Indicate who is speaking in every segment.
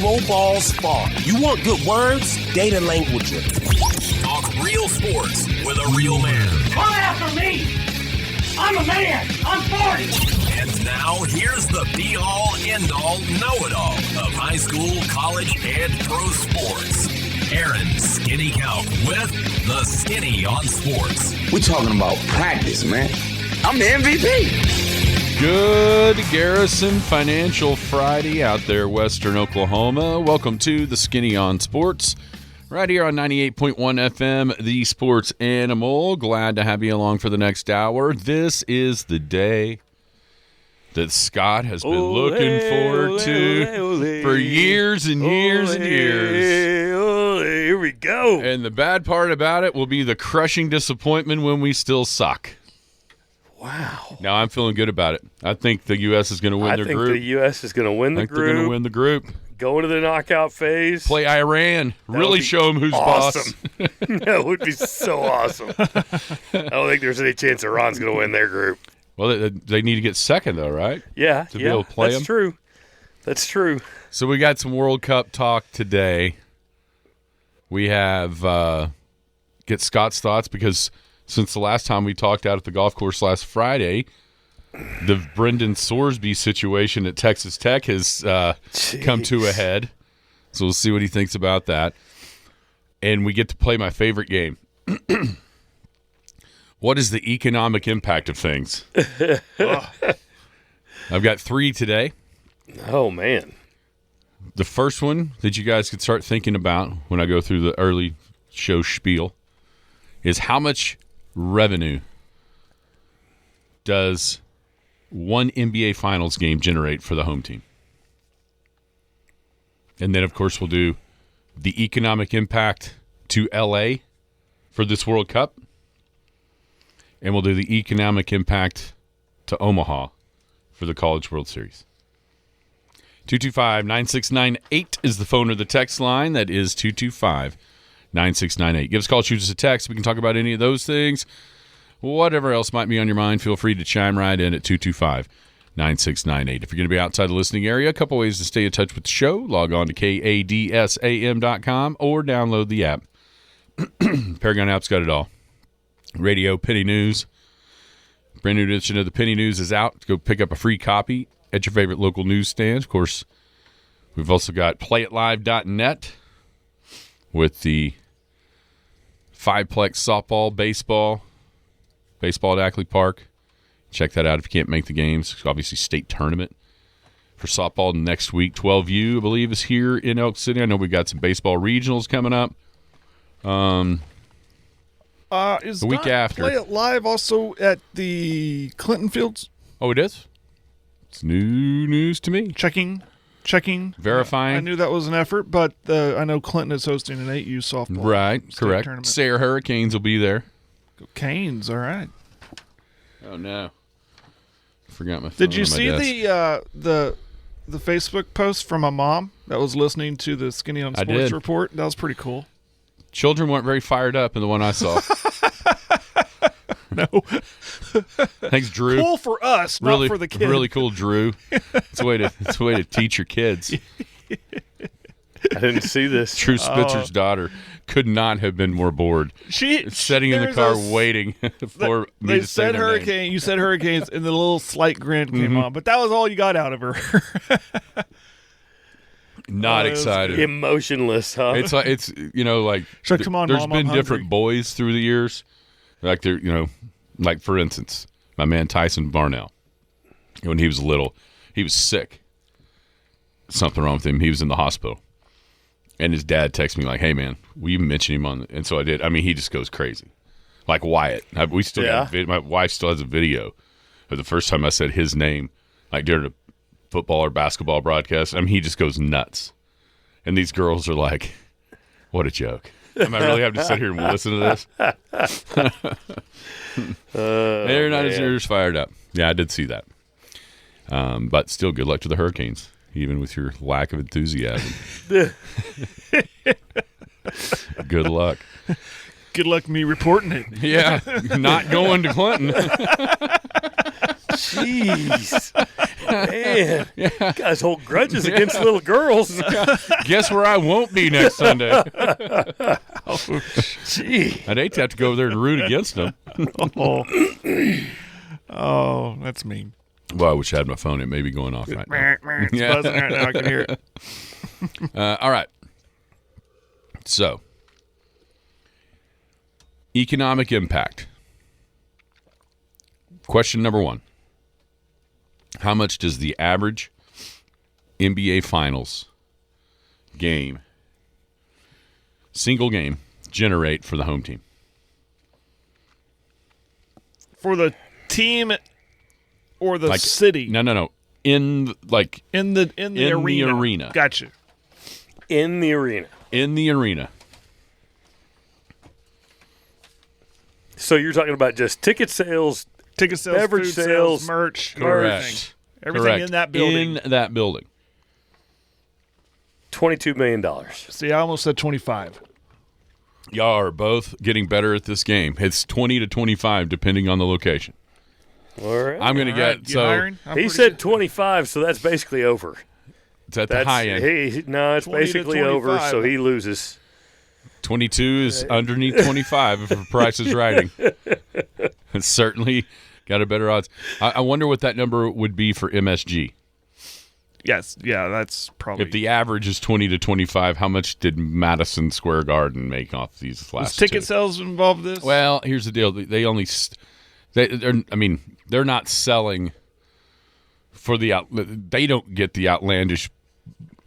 Speaker 1: Pro Ball Spark. You want good words? Data languager.
Speaker 2: Talk real sports with a real man.
Speaker 3: Come after me! I'm a man! I'm 40!
Speaker 2: And now, here's the be-all, end-all, know-it-all of high school, college, and pro sports. Aaron Skinny Count with the Skinny on Sports.
Speaker 4: We're talking about practice, man. I'm the MVP.
Speaker 5: Good Garrison Financial Friday out there, Western Oklahoma. Welcome to the Skinny on Sports. Right here on 98.1 FM, the Sports Animal. Glad to have you along for the next hour. This is the day that Scott has been looking forward to for years and years and years.
Speaker 6: Here we go.
Speaker 5: And the bad part about it will be the crushing disappointment when we still suck.
Speaker 6: Wow.
Speaker 5: Now I'm feeling good about it. I think the U.S. is going to win their group.
Speaker 6: I think the U.S. is going to win the group.
Speaker 5: They're going to win the group.
Speaker 6: Go into the knockout phase.
Speaker 5: Play Iran. Really show them who's
Speaker 6: awesome.
Speaker 5: boss.
Speaker 6: That would be so awesome. I don't think there's any chance Iran's going to win their group.
Speaker 5: Well, they need to get second, though, right?
Speaker 6: Yeah,
Speaker 5: to be able to play
Speaker 6: that's
Speaker 5: them.
Speaker 6: true. That's true.
Speaker 5: So we got some World Cup talk today. We have get Scott's thoughts because since the last time we talked out at the golf course last Friday, the Brendan Sorsby situation at Texas Tech has come to a head. So we'll see what he thinks about that. And we get to play my favorite game. What is the economic impact of things? I've got 3 today.
Speaker 6: Oh, man.
Speaker 5: The first one that you guys could start thinking about when I go through the early show spiel is how much revenue does one NBA Finals game generate for the home team? And then, of course, we'll do the economic impact to L.A. for this World Cup. And we'll do the economic impact to Omaha for the College World Series. 225-9698 is the phone or the text line. That is 225-9698. Give us a call, shoot us a text. We can talk about any of those things. Whatever else might be on your mind, feel free to chime right in at 225-9698. If you're going to be outside the listening area, a couple ways to stay in touch with the show. Log on to kadsam.com or download the app. Paragon app's got it all. Radio, Penny News. Brand new edition of the Penny News is out. Go pick up a free copy at your favorite local newsstand. Of course, we've also got playitlive.net with the 5-plex softball, baseball at Ackley Park. Check that out if you can't make the games. Obviously, state tournament for softball next week. 12U, I believe, is here in Elk City. I know we've got some baseball regionals coming up.
Speaker 7: Is
Speaker 5: the week after.
Speaker 7: Play It Live also at the Clinton Fields?
Speaker 5: Oh, it is? It's new news to me.
Speaker 7: Checking.
Speaker 5: Verifying.
Speaker 7: I knew that was an effort, but I know Clinton is hosting an 8U softball.
Speaker 5: Right, correct.
Speaker 7: Tournament.
Speaker 5: Sayre Hurricanes will be there.
Speaker 7: Go Canes, all right.
Speaker 5: Oh, no. Forgot my phone.
Speaker 7: Did you see the Facebook post from a mom that was listening to the Skinny on Sports report? That was pretty cool.
Speaker 5: Children weren't very fired up in the one I saw.
Speaker 7: No.
Speaker 5: Thanks, Drew.
Speaker 7: Cool for us, not for the kids.
Speaker 5: Really cool, Drew. It's a way to teach your kids.
Speaker 6: I didn't see this.
Speaker 5: Drew Spitzer's daughter could not have been more bored. Sitting in the car waiting for me to say their name.
Speaker 7: You said Hurricanes, and the little slight grin came on, but that was all you got out of her.
Speaker 5: Not excited.
Speaker 6: Emotionless, huh?
Speaker 5: It's like
Speaker 7: so come on,
Speaker 5: there's
Speaker 7: Mom,
Speaker 5: been
Speaker 7: I'm
Speaker 5: different
Speaker 7: hungry.
Speaker 5: boys through the years. Like like for instance, my man Tyson Barnell. When he was little, he was sick. Something wrong with him. He was in the hospital. And his dad texted me like, "Hey man, will you mention him on?" And so I did. I mean, he just goes crazy, like Wyatt. We still got my wife still has a video of the first time I said his name, like during a football or basketball broadcast. I mean, he just goes nuts. And these girls are like, "What a joke." Am I really having to sit here and listen to this? They're not as fired up. Yeah, I did see that. But still, good luck to the Hurricanes, even with your lack of enthusiasm. Good luck.
Speaker 7: Good luck me reporting it.
Speaker 5: Yeah, not going to Clinton.
Speaker 6: Jeez. Man, you guys hold grudges against little girls.
Speaker 5: Guess where I won't be next Sunday?
Speaker 6: Gee.
Speaker 5: I'd hate to have to go over there and root against them.
Speaker 7: Oh, that's mean.
Speaker 5: Well, I wish I had my phone. It may be going off right now.
Speaker 7: It's buzzing right now. I can hear it.
Speaker 5: All right. So, economic impact. Question number 1. How much does the average NBA Finals game, single game, generate for the home team?
Speaker 7: For the team or the city?
Speaker 5: No. In the arena.
Speaker 7: Gotcha.
Speaker 6: In the arena.
Speaker 5: In the arena.
Speaker 6: So you're talking about just ticket sales, beverage
Speaker 7: food
Speaker 6: sales,
Speaker 7: merch,
Speaker 5: Correct.
Speaker 7: everything in that building.
Speaker 5: In that building.
Speaker 6: $22 million.
Speaker 7: See, I almost said 25.
Speaker 5: Y'all are both getting better at this game. It's 20 to 25, depending on the location.
Speaker 6: All right.
Speaker 5: I'm going to get
Speaker 7: You
Speaker 5: so.
Speaker 7: hiring?
Speaker 6: He said 25, so that's basically over.
Speaker 5: It's at the high end.
Speaker 6: It's
Speaker 7: 20 to
Speaker 6: basically over,
Speaker 7: 25.
Speaker 6: so he loses.
Speaker 5: 22 is underneath 25 if the price is writing. It's certainly got a better odds. I wonder what that number would be for MSG.
Speaker 7: Yes, yeah, that's probably.
Speaker 5: If the average is 20 to 25, how much did Madison Square Garden make off these last
Speaker 7: Was ticket
Speaker 5: two?
Speaker 7: sales involved in this?
Speaker 5: Well, here's the deal. They only they're not selling for the they don't get the outlandish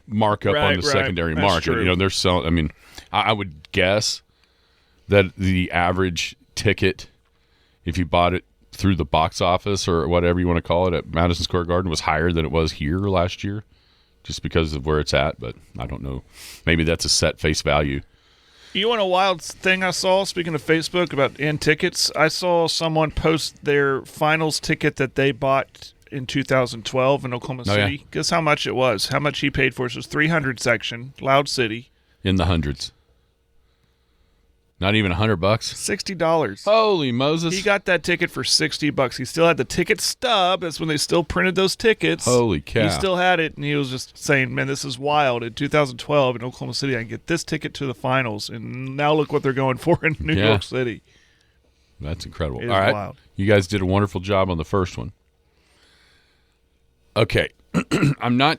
Speaker 5: markup on the secondary
Speaker 7: That's
Speaker 5: market.
Speaker 7: true.
Speaker 5: You know, they're selling. I mean, I would guess that the average ticket, if you bought it through the box office or whatever you want to call it at Madison Square Garden, was higher than it was here last year, just because of where it's at. But I don't know. Maybe that's a set face value.
Speaker 7: You want a wild thing I saw, speaking of Facebook, about tickets? I saw someone post their finals ticket that they bought in 2012 in Oklahoma City.
Speaker 5: Yeah.
Speaker 7: Guess how much it was? How much he paid for it? It was 300 section, Loud City.
Speaker 5: In the hundreds. Not even $100.
Speaker 7: $60.
Speaker 5: Holy Moses.
Speaker 7: He got that ticket for $60. He still had the ticket stub. That's when they still printed those tickets.
Speaker 5: Holy cow.
Speaker 7: He still had it, and he was just saying, man, this is wild. In 2012 in Oklahoma City, I can get this ticket to the finals, and now look what they're going for in New York City.
Speaker 5: That's incredible.
Speaker 7: It is
Speaker 5: All right.
Speaker 7: wild.
Speaker 5: You guys did a wonderful job on the first one. Okay. I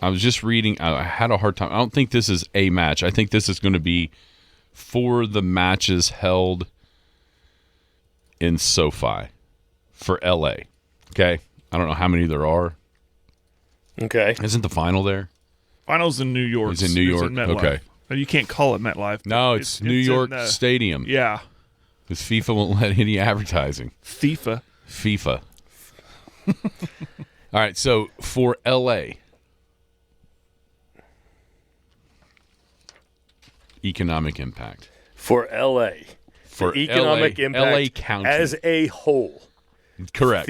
Speaker 5: was just reading. I had a hard time. I don't think this is a match. I think this is going to be for the matches held in SoFi for LA. Okay. I don't know how many there are.
Speaker 6: Okay.
Speaker 5: Isn't the final there?
Speaker 7: Finals in New York.
Speaker 5: It's in New York.
Speaker 7: MetLife.
Speaker 5: Okay.
Speaker 7: You can't call it MetLife.
Speaker 5: No, it's New York
Speaker 7: in,
Speaker 5: Stadium.
Speaker 7: Yeah.
Speaker 5: Because FIFA won't let any advertising. FIFA. All right. So for LA, economic impact.
Speaker 6: For L.A.
Speaker 5: For
Speaker 6: the economic
Speaker 5: LA,
Speaker 6: impact
Speaker 5: LA County.
Speaker 6: as a whole.
Speaker 5: Correct.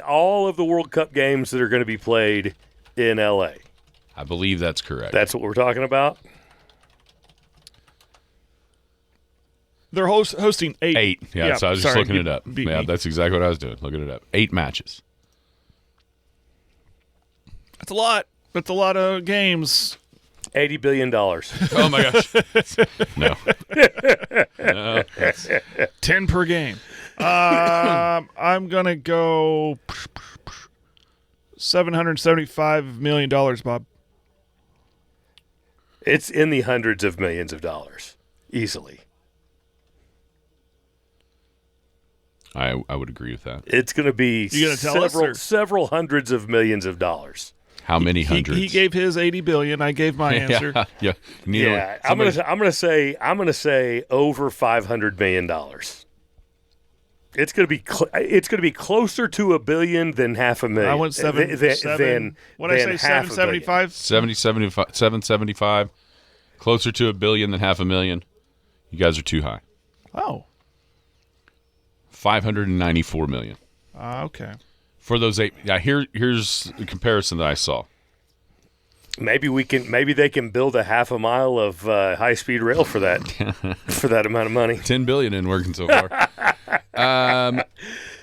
Speaker 6: All of the World Cup games that are going to be played in L.A.
Speaker 5: I believe that's correct.
Speaker 6: That's what we're talking about?
Speaker 7: They're hosting 8.
Speaker 5: 8. Yeah, so I was just
Speaker 7: sorry,
Speaker 5: looking it up.
Speaker 7: beat
Speaker 5: Yeah,
Speaker 7: me.
Speaker 5: that's exactly what I was doing. Looking it up. 8 matches.
Speaker 7: That's a lot. That's a lot of games.
Speaker 6: $80 billion.
Speaker 5: Oh, my gosh. No. No.
Speaker 7: 10 per game. I'm going to go $775 million, Bob.
Speaker 6: It's in the hundreds of millions of dollars. Easily.
Speaker 5: I would agree with that.
Speaker 6: It's going to be
Speaker 7: You gonna tell us, or-
Speaker 6: several hundreds of millions of dollars.
Speaker 5: How many hundreds?
Speaker 7: He gave his $80 billion. I gave my answer.
Speaker 5: Yeah.
Speaker 6: Yeah, I'm gonna say over $500 million. It's gonna be closer to $1 billion than $500,000.
Speaker 7: I went seven. What did I say? 775.
Speaker 5: 775. Closer to $1 billion than $500,000. You guys are too high.
Speaker 7: Oh.
Speaker 5: $594 million.
Speaker 7: Okay.
Speaker 5: For those 8. Yeah, here's the comparison that I saw.
Speaker 6: Maybe they can build a half a mile of high speed rail for that for that amount of money.
Speaker 5: $10 billion in working so far.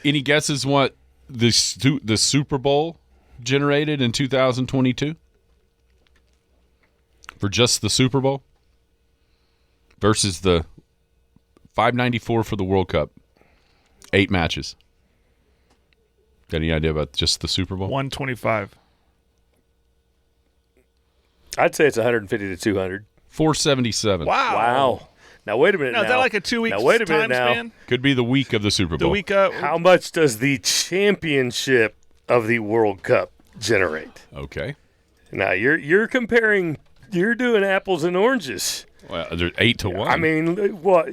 Speaker 5: Any guesses what the Super Bowl generated in 2022 for just the Super Bowl versus the $594 for the World Cup? 8 matches. Got any idea about just the Super Bowl?
Speaker 7: 125.
Speaker 6: I'd say it's 150 to 200.
Speaker 5: 477.
Speaker 6: Wow. Now wait a minute.
Speaker 7: Now, is that like a 2-week
Speaker 6: Now wait a minute
Speaker 7: time
Speaker 6: now.
Speaker 7: span?
Speaker 5: Could be the week of the Super Bowl.
Speaker 7: The week
Speaker 6: How much does the championship of the World Cup generate?
Speaker 5: Okay.
Speaker 6: Now you're comparing. You're doing apples and oranges.
Speaker 5: Well, they're 8 to 1.
Speaker 6: I mean, what?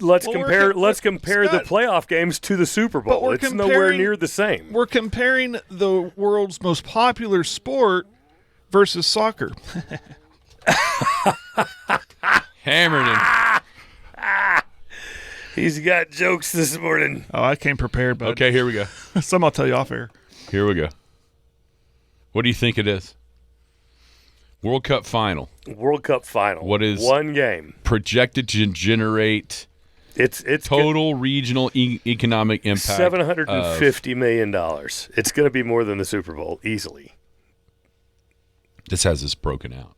Speaker 6: Let's compare. Let's compare
Speaker 7: Scott,
Speaker 6: the playoff games to the Super Bowl.
Speaker 7: we're
Speaker 6: It's nowhere
Speaker 7: comparing-
Speaker 6: near the same.
Speaker 7: We're comparing the world's most popular sport versus soccer.
Speaker 5: Hammered him.
Speaker 6: He's got jokes this morning.
Speaker 7: Oh, I came prepared, but
Speaker 5: Okay, here we go.
Speaker 7: some I'll tell you off air.
Speaker 5: Here we go. What do you think it is? World Cup final.
Speaker 6: World Cup final.
Speaker 5: What is-
Speaker 6: one game?
Speaker 5: Projected to generate
Speaker 6: It's
Speaker 5: total regional economic impact.
Speaker 6: $750 million. It's going to be more than the Super Bowl easily.
Speaker 5: This has this broken out.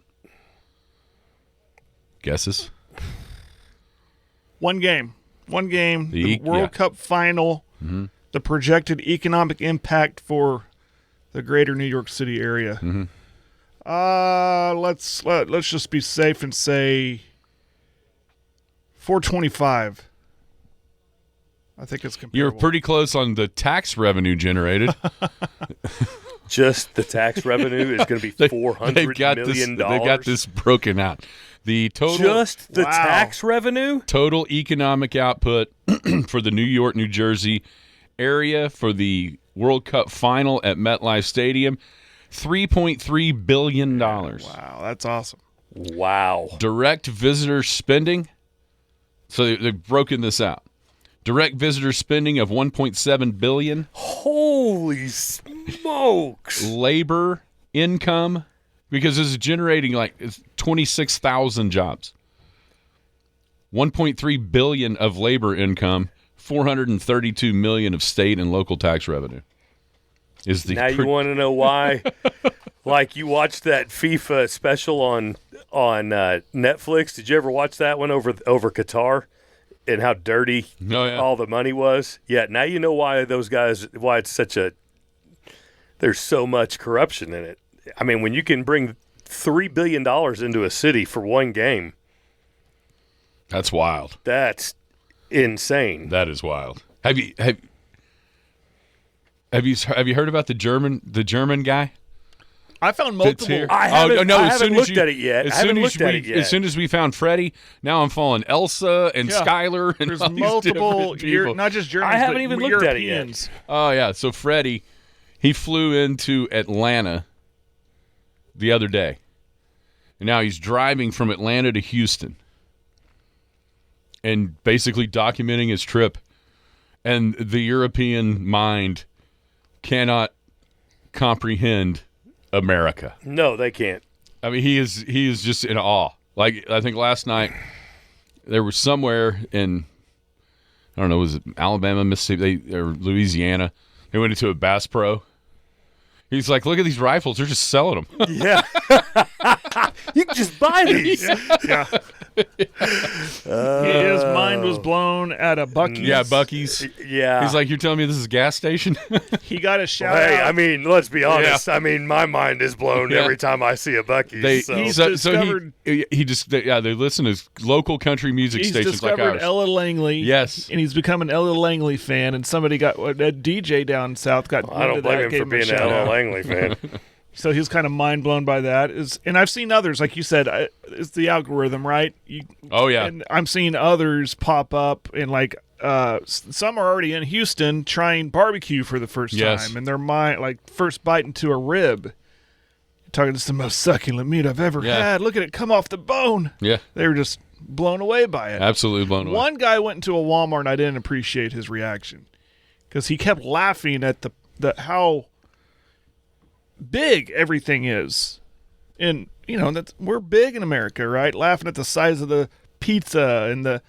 Speaker 5: Guesses?
Speaker 7: One game. The World
Speaker 5: yeah.
Speaker 7: Cup final.
Speaker 5: Mm-hmm.
Speaker 7: The projected economic impact for the greater New York City area.
Speaker 5: Mm-hmm.
Speaker 7: Let's just be safe and say 425. I think it's comparable.
Speaker 5: You're pretty close on the tax revenue generated.
Speaker 6: Just the tax revenue is going to be $400 million.
Speaker 5: They've got this broken out. The total
Speaker 6: Just the tax revenue?
Speaker 5: total economic output for the New York, New Jersey area for the World Cup final at MetLife Stadium, $3.3 billion.
Speaker 7: Wow, that's awesome.
Speaker 6: Wow.
Speaker 5: Direct visitor spending. So they've broken this out. Direct visitor spending of $1.7 billion.
Speaker 6: Holy smokes.
Speaker 5: Labor income, because this is generating like 26,000 jobs. $1.3 billion of labor income, $432 million of state and local tax revenue. Is the
Speaker 6: Now you want to know why? Like you watched that FIFA special on Netflix. Did you ever watch that one over Qatar and how dirty all the money was? Yeah. Now you know why those guys. Why it's such a. There's so much corruption in it. I mean, when you can bring $3 billion into a city for one game,
Speaker 5: that's wild.
Speaker 6: that's insane.
Speaker 5: That is wild. Have you heard about the German guy?
Speaker 7: I found
Speaker 5: That's
Speaker 7: multiple.
Speaker 5: here?
Speaker 6: I haven't
Speaker 5: as soon as
Speaker 6: looked
Speaker 5: you-
Speaker 6: at it yet.
Speaker 5: As
Speaker 6: I haven't
Speaker 5: soon as
Speaker 6: looked at it yet.
Speaker 5: As soon as we found Freddie, now I'm following Elsa and
Speaker 7: Yeah.
Speaker 5: Skylar and
Speaker 7: There's
Speaker 5: all these
Speaker 7: multiple,
Speaker 5: different people.
Speaker 7: not just Germans,
Speaker 6: I haven't
Speaker 7: but
Speaker 6: even looked at it yet.
Speaker 7: Europeans.
Speaker 5: Oh yeah, so Freddie, he flew into Atlanta the other day, and now he's driving from Atlanta to Houston, and basically documenting his trip. And the European mind cannot comprehend America.
Speaker 6: No, they can't.
Speaker 5: I mean, he is just in awe. Like, I think last night there was somewhere in, I don't know, was it Alabama, Mississippi, or Louisiana? They went into a Bass Pro. He's like, look at these rifles. They're just selling them.
Speaker 6: Yeah. You can just buy these.
Speaker 7: Yeah. His mind was blown at a Buc-ee's.
Speaker 5: Yeah, Buc-ee's.
Speaker 6: Yeah.
Speaker 5: He's like, you're telling me this is a gas station?
Speaker 7: He got a shout
Speaker 6: Hey,
Speaker 7: out.
Speaker 6: I mean, let's be honest. I mean, my mind is blown
Speaker 5: Yeah.
Speaker 6: every time I see a Buc-ee's.
Speaker 7: He's
Speaker 5: so
Speaker 7: discovered-
Speaker 5: he just they listen to local country music
Speaker 7: He's
Speaker 5: stations like
Speaker 7: discovered
Speaker 5: ours.
Speaker 7: Ella Langley.
Speaker 5: Yes.
Speaker 7: And he's become an Ella Langley fan, and somebody got a DJ down south got
Speaker 6: I don't
Speaker 7: into
Speaker 6: blame
Speaker 7: that,
Speaker 6: him
Speaker 7: gave
Speaker 6: for
Speaker 7: a
Speaker 6: being an
Speaker 7: shout
Speaker 6: Ella
Speaker 7: out.
Speaker 6: Langley fan.
Speaker 7: So he was kind of mind blown by that. And I've seen others, like you said, it's the algorithm, right?
Speaker 5: Oh, yeah.
Speaker 7: And I'm seeing others pop up, and like some are already in Houston trying barbecue for the first
Speaker 5: Yes.
Speaker 7: time, and their mind like first bite into a rib. Talking, it's the most succulent meat I've ever
Speaker 5: Yeah.
Speaker 7: had. Look at it come off the bone.
Speaker 5: Yeah,
Speaker 7: They were just blown away by it.
Speaker 5: absolutely blown away.
Speaker 7: One guy went into a Walmart, and I didn't appreciate his reaction because he kept laughing at the how big everything is. And we're big in America, right? Laughing at the size of the pizza and the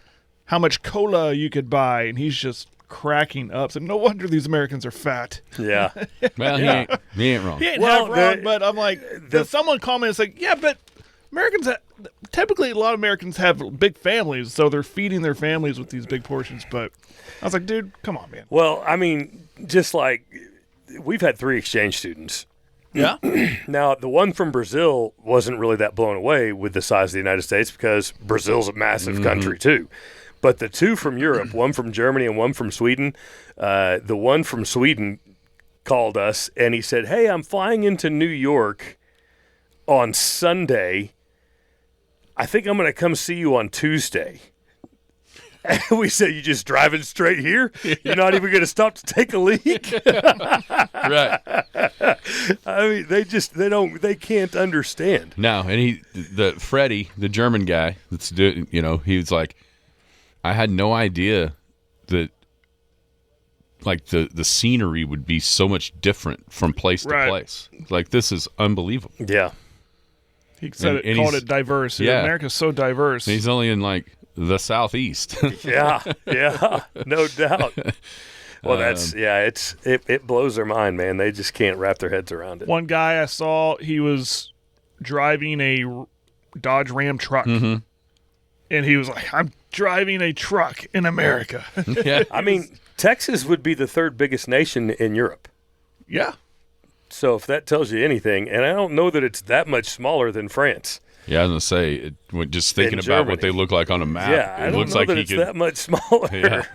Speaker 7: how much cola you could buy, and he's just cracking up. So no wonder these Americans are fat.
Speaker 6: Yeah.
Speaker 5: Well, he ain't wrong.
Speaker 7: He ain't
Speaker 6: Well,
Speaker 7: half wrong, but I'm like, someone commented, it's like, yeah, but Americans, typically a lot of Americans have big families, so they're feeding their families with these big portions. But I was like, dude, come on, man.
Speaker 6: Well, I mean, just like we've had 3 exchange students.
Speaker 7: Yeah.
Speaker 6: Now, the one from Brazil wasn't really that blown away with the size of the United States because Brazil's a massive country too. But the 2 from Europe, one from Germany and one from Sweden, the one from Sweden called us and he said, hey, I'm flying into New York on Sunday. I think I'm going to come see you on Tuesday. And we said, you just driving straight here? You're not even going to stop to take a leak?
Speaker 5: Right.
Speaker 6: I mean, they can't understand.
Speaker 5: No, and Freddie, the German guy that's doing, he was like, I had no idea that like the scenery would be so much different from place to place. Like, this is unbelievable.
Speaker 6: Yeah.
Speaker 7: He said called it diverse. Yeah. America's so diverse.
Speaker 5: And he's only in like the southeast.
Speaker 6: Yeah, no doubt. Well, it blows their mind, man. They just can't wrap their heads around it.
Speaker 7: One guy I saw, he was driving a Dodge Ram truck, and he was like, "I'm driving a truck in America."
Speaker 5: Yeah,
Speaker 6: I mean, Texas would be the 3rd biggest nation in Europe.
Speaker 7: Yeah.
Speaker 6: So if that tells you anything, and I don't know that it's that much smaller than France.
Speaker 5: Yeah, I was gonna say, just thinking about what they look like on a map,
Speaker 6: yeah,
Speaker 5: it looks like
Speaker 6: it's that much smaller.
Speaker 5: Yeah.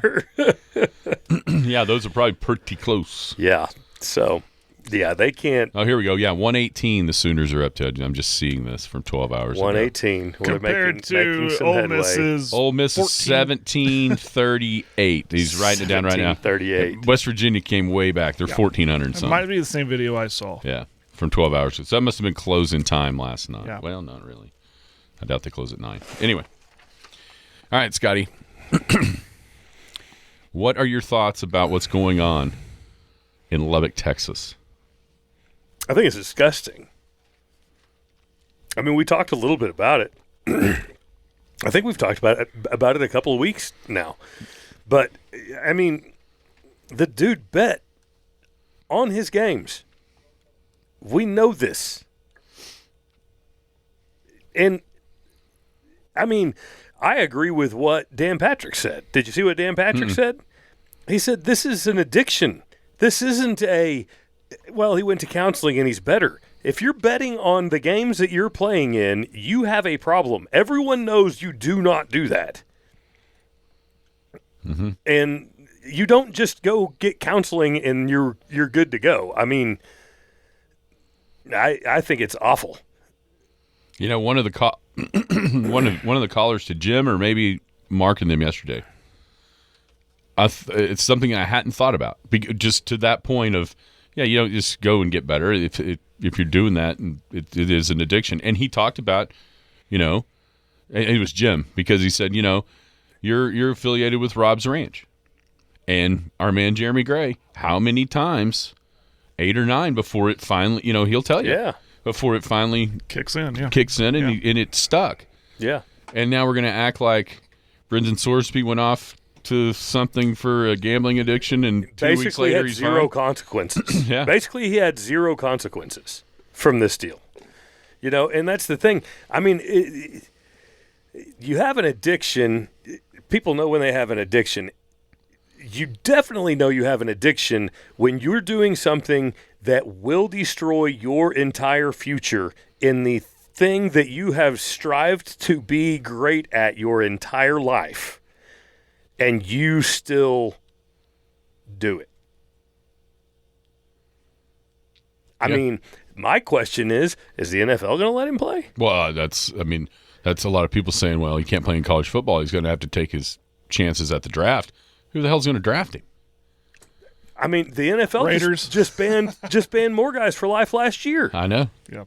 Speaker 5: Yeah, those are probably pretty close.
Speaker 6: Yeah. So, yeah, they can't.
Speaker 5: Oh, here we go. Yeah, 118. The Sooners are up to. I'm just seeing this from 12 hours.
Speaker 6: 118
Speaker 7: compared to Ole Miss's.
Speaker 5: Ole Miss is 1738. He's writing it down right now.
Speaker 6: 38.
Speaker 5: West Virginia came way back. They're 1,400 something.
Speaker 7: It might be the same video I saw.
Speaker 5: Yeah. From 12 hours. So that must have been closing time last night.
Speaker 7: Yeah.
Speaker 5: Well, not really. I doubt they close at 9. Anyway. All right, Scotty. What are your thoughts about what's going on in Lubbock, Texas?
Speaker 6: I think it's disgusting. I mean, we talked a little bit about it. I think we've talked about it a couple of weeks now. But, I mean, the dude bet on his games. We know this. And, I mean, I agree with what Dan Patrick said. Did you see what Dan Patrick said? He said, this is an addiction. This isn't he went to counseling and he's better. If you're betting on the games that you're playing in, you have a problem. Everyone knows you do not do that. Mm-hmm. And you don't just go get counseling and you're good to go. I mean, I think it's awful.
Speaker 5: You know, one of the one of the callers to Jim, or maybe Mark and them yesterday, it's something I hadn't thought about. Just to that point of, you don't just go and get better if you're doing that, and it is an addiction. And he talked about, it was Jim, because he said, you're affiliated with Rob's Ranch, and our man Jeremy Gray, how many times, 8 or 9 before it finally, he'll tell you.
Speaker 6: Yeah.
Speaker 5: Before it finally
Speaker 7: kicks in and
Speaker 5: it stuck.
Speaker 6: Yeah.
Speaker 5: And now we're going to act like Brendan Sorsby went off to something for a gambling addiction, and two weeks later he's
Speaker 6: zero consequences.
Speaker 5: Yeah.
Speaker 6: Basically, he had 0 consequences from this deal. And that's the thing. I mean, you have an addiction. People know when they have an addiction. You definitely know you have an addiction when you're doing something that will destroy your entire future in the thing that you have strived to be great at your entire life, and you still do it. I mean, my question is the NFL going to let him play?
Speaker 5: Well, that's a lot of people saying, well, he can't play in college football. He's going to have to take his chances at the draft. Who the hell's going to draft him?
Speaker 6: I mean, the NFL just banned more guys for life last year.
Speaker 5: I know.
Speaker 7: Yeah.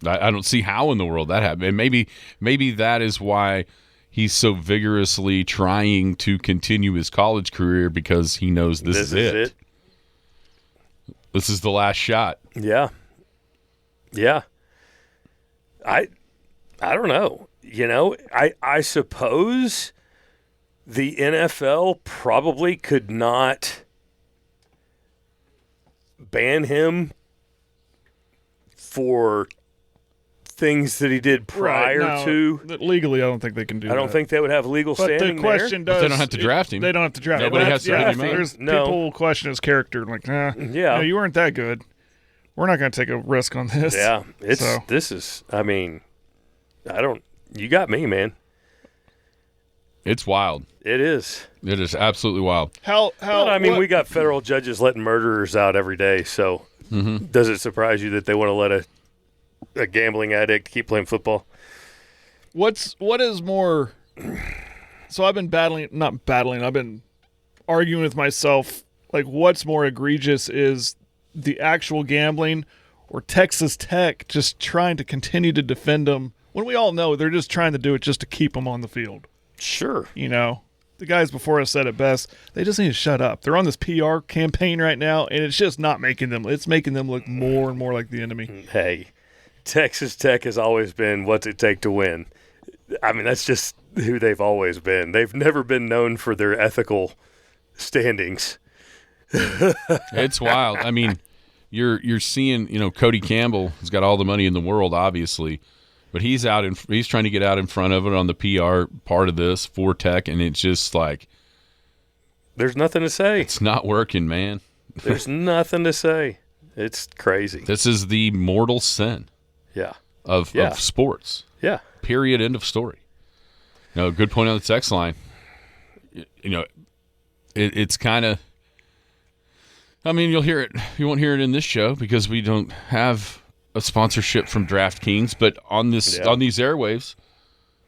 Speaker 5: I don't see how in the world that happened. And maybe that is why he's so vigorously trying to continue his college career, because he knows this is it. This is the last shot.
Speaker 6: Yeah. Yeah. I don't know. I suppose the NFL probably could not ban him for things that he did prior to.
Speaker 7: Legally, I don't think they can do that.
Speaker 6: I don't think they would have legal standing
Speaker 7: the question
Speaker 6: there.
Speaker 7: does,
Speaker 5: they don't have to draft him.
Speaker 7: They don't have to draft him.
Speaker 5: Nobody has to pick him up.
Speaker 7: There's people will question his character. Like,
Speaker 6: yeah,
Speaker 7: you weren't that good. We're not going to take a risk on this.
Speaker 6: Yeah, you got me, man.
Speaker 5: It's wild.
Speaker 6: It is.
Speaker 5: It is absolutely wild.
Speaker 6: We got federal judges letting murderers out every day, so does it surprise you that they want to let a gambling addict keep playing football?
Speaker 7: What is more? So I've been I've been arguing with myself. Like, what's more egregious is the actual gambling, or Texas Tech just trying to continue to defend them when we all know they're just trying to do it just to keep them on the field.
Speaker 6: Sure.
Speaker 7: The guys before us said it best. They just need to shut up. They're on this PR campaign right now, and it's just not making them. It's making them look more and more like the enemy.
Speaker 6: Hey, Texas Tech has always been what's it take to win. I mean, that's just who they've always been. They've never been known for their ethical standings.
Speaker 5: It's wild. I mean, you're seeing, Cody Campbell has got all the money in the world, obviously. But he's trying to get out in front of it on the PR part of this for Tech, and it's just like
Speaker 6: there's nothing to say.
Speaker 5: It's not working, man.
Speaker 6: There's nothing to say. It's crazy.
Speaker 5: This is the mortal sin.
Speaker 6: Yeah.
Speaker 5: Of sports.
Speaker 6: Yeah.
Speaker 5: Period. End of story. Good point on the text line. It's kind of. I mean, you'll hear it. You won't hear it in this show because we don't have a sponsorship from DraftKings, but on these airwaves,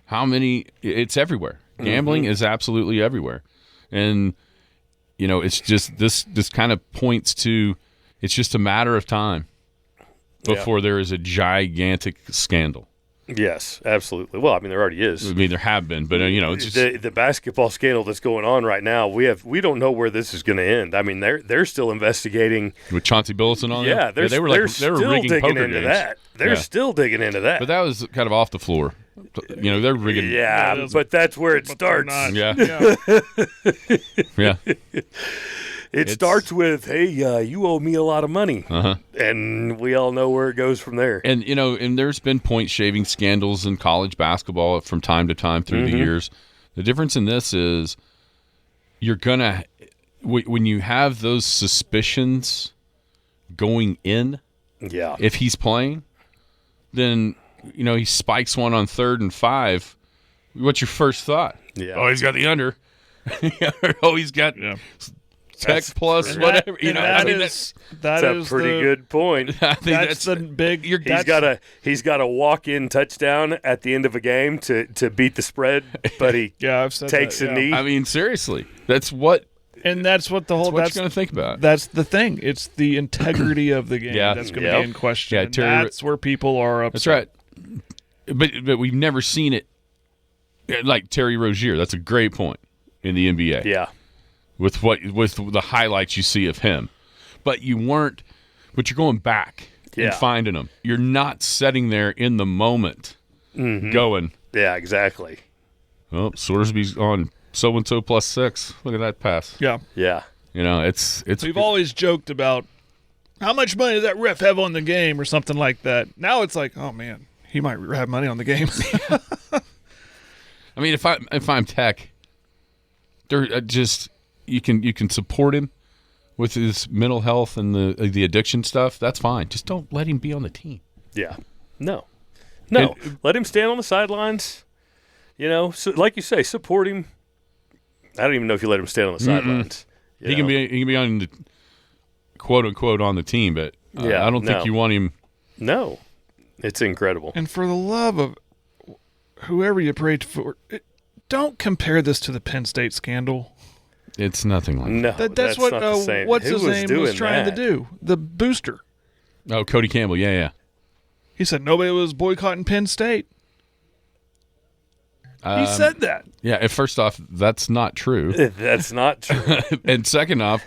Speaker 5: how many? It's everywhere. Gambling is absolutely everywhere, and it's just this kind of points to it's just a matter of time before there is a gigantic scandal.
Speaker 6: Yes, absolutely. Well, I mean, there already is.
Speaker 5: I mean, there have been, but it's just
Speaker 6: the basketball scandal that's going on right now. We don't know where this is going to end. I mean, they're still investigating
Speaker 5: with Chauncey Billups and all that.
Speaker 6: Yeah, they were rigging
Speaker 5: digging
Speaker 6: into
Speaker 5: games.
Speaker 6: That. They're still digging into that.
Speaker 5: But that was kind of off the floor. They're rigging.
Speaker 6: Yeah, but that's where it starts.
Speaker 5: Yeah. Yeah.
Speaker 6: It starts with, hey, you owe me a lot of money. And we all know where it goes from there.
Speaker 5: And, and there's been point-shaving scandals in college basketball from time to time through the years. The difference in this is you're going to – when you have those suspicions going in, if he's playing, then, he spikes one on 3rd and 5. What's your first thought?
Speaker 6: Yeah.
Speaker 5: Oh, he's got the under. Oh, he's got Tech plus whatever.
Speaker 6: That's a pretty good point.
Speaker 5: I think that's
Speaker 7: the big.
Speaker 6: He's got a walk-in touchdown at the end of a game to beat the spread, but he takes a knee.
Speaker 5: I mean, seriously, that's what.
Speaker 7: And that's what the whole.
Speaker 5: That's what you're going to think about.
Speaker 7: That's the thing. It's the integrity of the game that's going to be in question. Yeah, that's where people are upset.
Speaker 5: That's right. But we've never seen it like Terry Rozier. That's a great point in the NBA.
Speaker 6: Yeah.
Speaker 5: With the highlights you see of him, but you're going back and finding them. You're not sitting there in the moment, going.
Speaker 6: Yeah, exactly.
Speaker 5: Well, Sorsby's on so and so plus 6. Look at that pass.
Speaker 7: Yeah.
Speaker 5: It's.
Speaker 7: We've always joked about how much money does that ref have on the game or something like that. Now it's like, oh man, he might have money on the game.
Speaker 5: I mean, if I'm Tech, they're just. You can support him with his mental health and the addiction stuff. That's fine. Just don't let him be on the team.
Speaker 6: Yeah. No. Let him stand on the sidelines. So, like you say, support him. I don't even know if you let him stand on the sidelines.
Speaker 5: He can be on the quote unquote on the team, but I don't think you want him.
Speaker 6: No, it's incredible.
Speaker 7: And for the love of whoever you prayed for, don't compare this to the Penn State scandal.
Speaker 5: It's nothing like
Speaker 6: that.
Speaker 7: That's what what's his name was trying to do. The booster.
Speaker 5: Oh, Cody Campbell. Yeah.
Speaker 7: He said nobody was boycotting Penn State. He said that.
Speaker 5: Yeah. First off, that's not true.
Speaker 6: That's not true.
Speaker 5: And second off,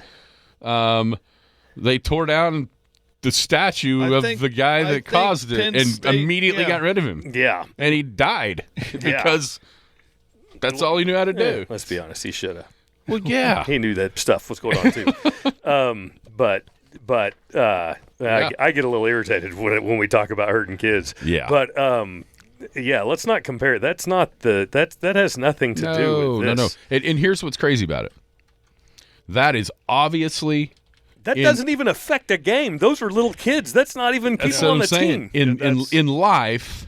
Speaker 5: they tore down the statue of the guy that caused it and immediately got rid of him.
Speaker 6: Yeah.
Speaker 5: And he died because That's all he knew how to do.
Speaker 6: Yeah, let's be honest, he should have.
Speaker 5: Well, yeah.
Speaker 6: He knew that stuff was going on too. I get a little irritated when we talk about hurting kids.
Speaker 5: Yeah.
Speaker 6: But yeah, let's not compare. That's not that has nothing to do with this.
Speaker 5: No. And here's what's crazy about it. That is obviously
Speaker 6: that doesn't even affect a game. Those are little kids. That's not even people on the team.
Speaker 5: In life,